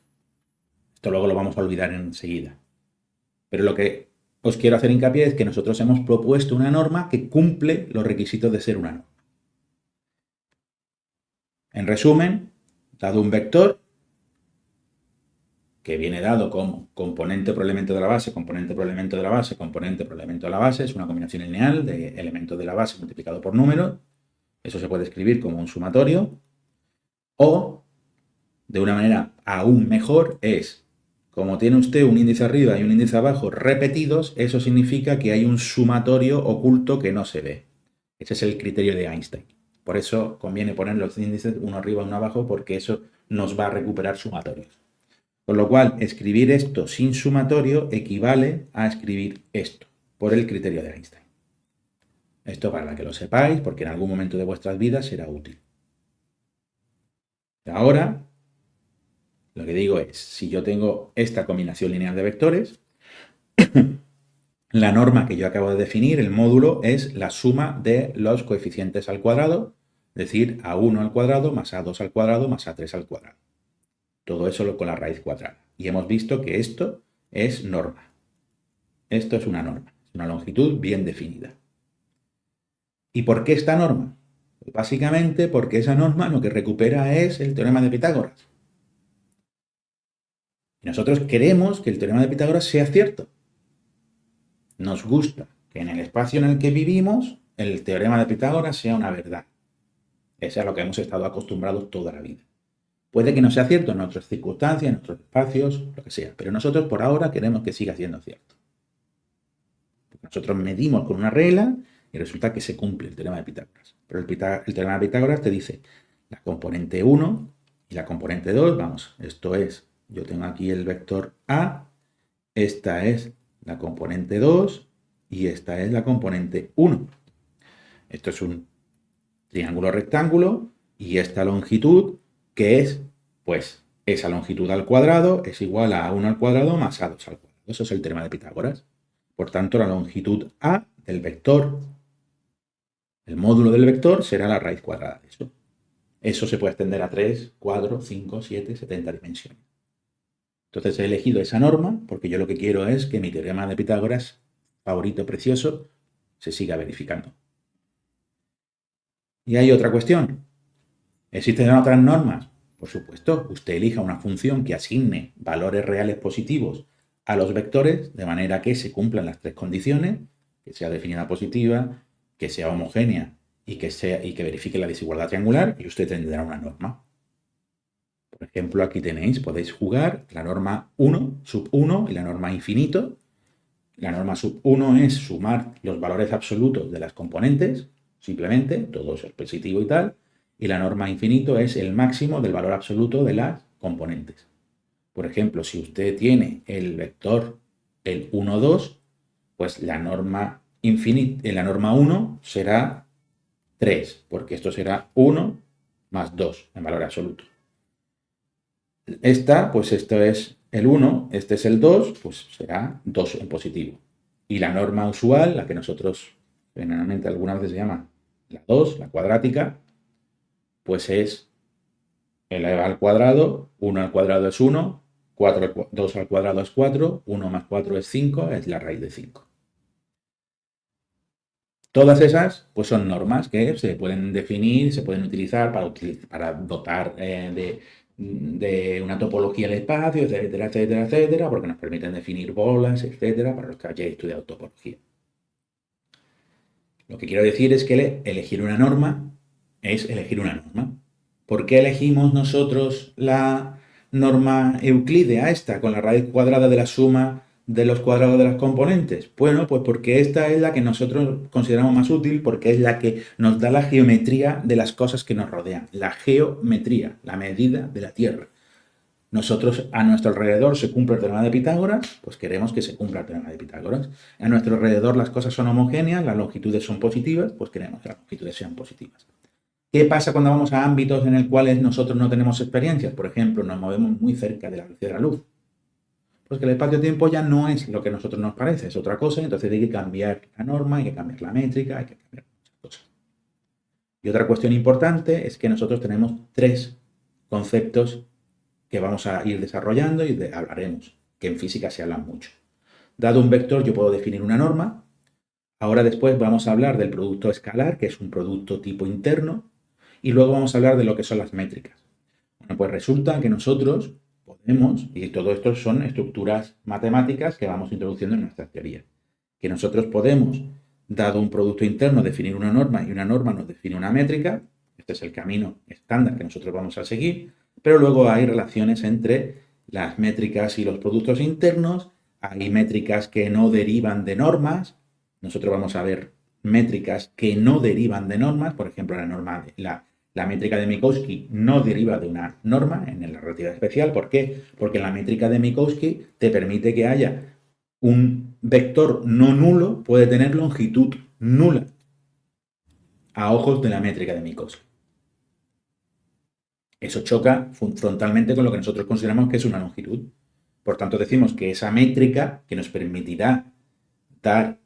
Esto luego lo vamos a olvidar enseguida. Pero lo que os quiero hacer hincapié es que nosotros hemos propuesto una norma que cumple los requisitos de ser una norma. En resumen, dado un vector que viene dado como componente por elemento de la base, componente por elemento de la base, componente por elemento de la base, es una combinación lineal de elementos de la base multiplicado por números. Eso se puede escribir como un sumatorio. O, de una manera aún mejor, es, como tiene usted un índice arriba y un índice abajo repetidos, eso significa que hay un sumatorio oculto que no se ve. Ese es el criterio de Einstein. Por eso conviene poner los índices uno arriba y uno abajo, porque eso nos va a recuperar sumatorios. Con lo cual, escribir esto sin sumatorio equivale a escribir esto, por el criterio de Einstein. Esto para que lo sepáis, porque en algún momento de vuestras vidas será útil. Ahora, lo que digo es, si yo tengo esta combinación lineal de vectores, la norma que yo acabo de definir, el módulo, es la suma de los coeficientes al cuadrado, es decir, a1 al cuadrado más a2 al cuadrado más a3 al cuadrado. Todo eso con la raíz cuadrada. Y hemos visto que esto es norma. Esto es una norma, es una longitud bien definida. ¿Y por qué esta norma? Pues básicamente porque esa norma lo que recupera es el teorema de Pitágoras. Y nosotros queremos que el teorema de Pitágoras sea cierto. Nos gusta que en el espacio en el que vivimos el teorema de Pitágoras sea una verdad. Eso es a lo que hemos estado acostumbrados toda la vida. Puede que no sea cierto en otras circunstancias, en otros espacios, lo que sea, pero nosotros por ahora queremos que siga siendo cierto. Nosotros medimos con una regla y resulta que se cumple el teorema de Pitágoras. Pero el teorema de Pitágoras te dice la componente 1 y la componente 2, vamos, esto es, yo tengo aquí el vector A, esta es la componente 2 y esta es la componente 1. Esto es un triángulo rectángulo y esta longitud, que es, pues, esa longitud al cuadrado es igual a 1 al cuadrado más a2 al cuadrado. Eso es el teorema de Pitágoras. Por tanto, la longitud A del vector, el módulo del vector, será la raíz cuadrada de eso. Eso se puede extender a 3, 4, 5, 7, 70 dimensiones. Entonces he elegido esa norma porque yo lo que quiero es que mi teorema de Pitágoras, favorito, precioso, se siga verificando. Y hay otra cuestión. ¿Existen otras normas? Por supuesto, usted elija una función que asigne valores reales positivos a los vectores de manera que se cumplan las tres condiciones, que sea definida positiva, que sea homogénea y que verifique la desigualdad triangular, y usted tendrá una norma. Por ejemplo, aquí podéis jugar la norma 1, sub 1 y la norma infinito. La norma sub 1 es sumar los valores absolutos de las componentes, simplemente, todo eso es positivo y tal. Y la norma infinito es el máximo del valor absoluto de las componentes. Por ejemplo, si usted tiene el vector el 1, 2, pues la norma 1 será 3, porque esto será 1 más 2 en valor absoluto. Pues esto es el 1, este es el 2, pues será 2 en positivo. Y la norma usual, la que nosotros generalmente algunas veces se llama la 2, la cuadrática, pues es el al cuadrado, 1 al cuadrado es 1, 2 al cuadrado es 4, 1 más 4 es 5, es la raíz de 5. Todas esas pues son normas que se pueden definir, se pueden utilizar para dotar de una topología del espacio, etcétera, etcétera, etcétera, porque nos permiten definir bolas, etcétera, para los que hayáis estudiado topología. Lo que quiero decir es que elegir una norma es elegir una norma. ¿Por qué elegimos nosotros la norma euclídea esta con la raíz cuadrada de la suma de los cuadrados de las componentes? Bueno, pues porque esta es la que nosotros consideramos más útil, porque es la que nos da la geometría de las cosas que nos rodean. La geometría, la medida de la Tierra. Nosotros, a nuestro alrededor se cumple el teorema de Pitágoras, pues queremos que se cumpla el teorema de Pitágoras. A nuestro alrededor las cosas son homogéneas, las longitudes son positivas, pues queremos que las longitudes sean positivas. ¿Qué pasa cuando vamos a ámbitos en los cuales nosotros no tenemos experiencias? Por ejemplo, nos movemos muy cerca de la velocidad de la luz. Pues que el espacio-tiempo ya no es lo que a nosotros nos parece, es otra cosa, entonces hay que cambiar la norma, hay que cambiar la métrica, hay que cambiar muchas cosas. Y otra cuestión importante es que nosotros tenemos tres conceptos que vamos a ir desarrollando y hablaremos, que en física se hablan mucho. Dado un vector, yo puedo definir una norma. Ahora después vamos a hablar del producto escalar, que es un producto tipo interno, y luego vamos a hablar de lo que son las métricas. Bueno, pues resulta que nosotros podemos, y todo esto son estructuras matemáticas que vamos introduciendo en nuestras teorías, que nosotros podemos, dado un producto interno, definir una norma y una norma nos define una métrica. Este es el camino estándar que nosotros vamos a seguir, pero luego hay relaciones entre las métricas y los productos internos, hay métricas que no derivan de normas, nosotros vamos a ver métricas que no derivan de normas, por ejemplo, la métrica de Minkowski no deriva de una norma en la relatividad especial. ¿Por qué? Porque la métrica de Minkowski te permite que haya un vector no nulo, puede tener longitud nula a ojos de la métrica de Minkowski. Eso choca frontalmente con lo que nosotros consideramos que es una longitud. Por tanto, decimos que esa métrica que nos permitirá dar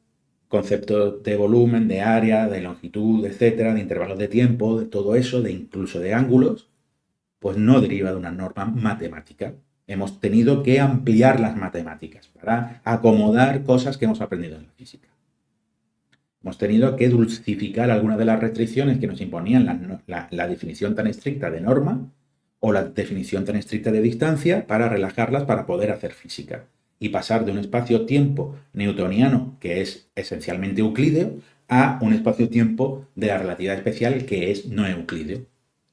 conceptos de volumen, de área, de longitud, etcétera, de intervalos de tiempo, de todo eso, de incluso de ángulos, pues no deriva de una norma matemática. Hemos tenido que ampliar las matemáticas para acomodar cosas que hemos aprendido en la física. Hemos tenido que dulcificar algunas de las restricciones que nos imponían la definición tan estricta de norma o la definición tan estricta de distancia para relajarlas para poder hacer física y pasar de un espacio-tiempo newtoniano, que es esencialmente euclídeo, a un espacio-tiempo de la relatividad especial que es no euclídeo,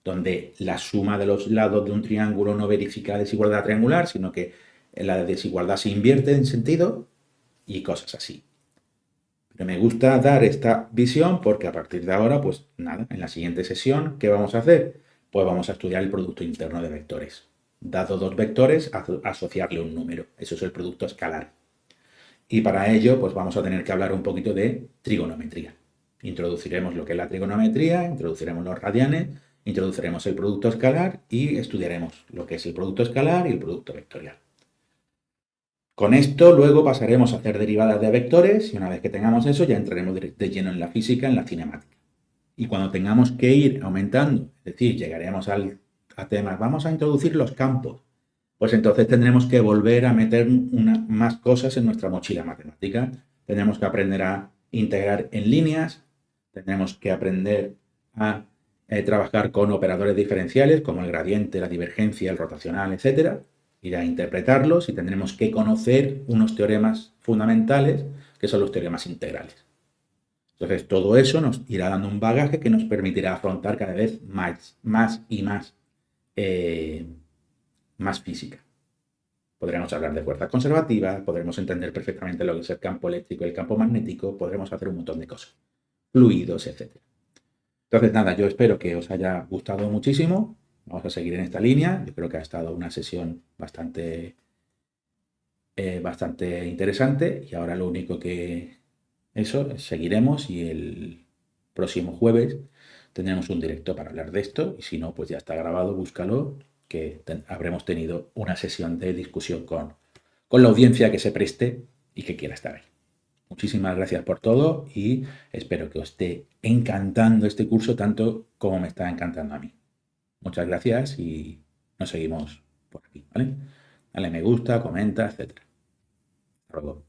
donde la suma de los lados de un triángulo no verifica desigualdad triangular, sino que la desigualdad se invierte en sentido y cosas así. Pero me gusta dar esta visión porque a partir de ahora, pues nada, en la siguiente sesión, ¿qué vamos a hacer? Pues vamos a estudiar el producto interno de vectores. Dado dos vectores, asociarle un número. Eso es el producto escalar. Y para ello, pues vamos a tener que hablar un poquito de trigonometría. Introduciremos lo que es la trigonometría, introduciremos los radianes, introduciremos el producto escalar y estudiaremos lo que es el producto escalar y el producto vectorial. Con esto luego pasaremos a hacer derivadas de vectores y una vez que tengamos eso ya entraremos de lleno en la física, en la cinemática. Y cuando tengamos que ir aumentando, es decir, llegaremos a temas, vamos a introducir los campos, pues entonces tendremos que volver a meter más cosas en nuestra mochila matemática. Tendremos que aprender a integrar en líneas, tendremos que aprender a trabajar con operadores diferenciales como el gradiente, la divergencia, el rotacional, etcétera, ir a interpretarlos y tendremos que conocer unos teoremas fundamentales que son los teoremas integrales. Entonces, todo eso nos irá dando un bagaje que nos permitirá afrontar cada vez más física. Podremos hablar de fuerzas conservativas, podremos entender perfectamente lo que es el campo eléctrico y el campo magnético, podremos hacer un montón de cosas, fluidos, etc. Entonces, nada, yo espero que os haya gustado muchísimo. Vamos a seguir en esta línea. Yo creo que ha estado una sesión bastante interesante y ahora lo único que seguiremos y el próximo jueves tendremos un directo para hablar de esto y si no, pues ya está grabado, búscalo, que habremos tenido una sesión de discusión con la audiencia que se preste y que quiera estar ahí. Muchísimas gracias por todo y espero que os esté encantando este curso tanto como me está encantando a mí. Muchas gracias y nos seguimos por aquí, ¿vale? Dale me gusta, comenta, etc. Hasta luego.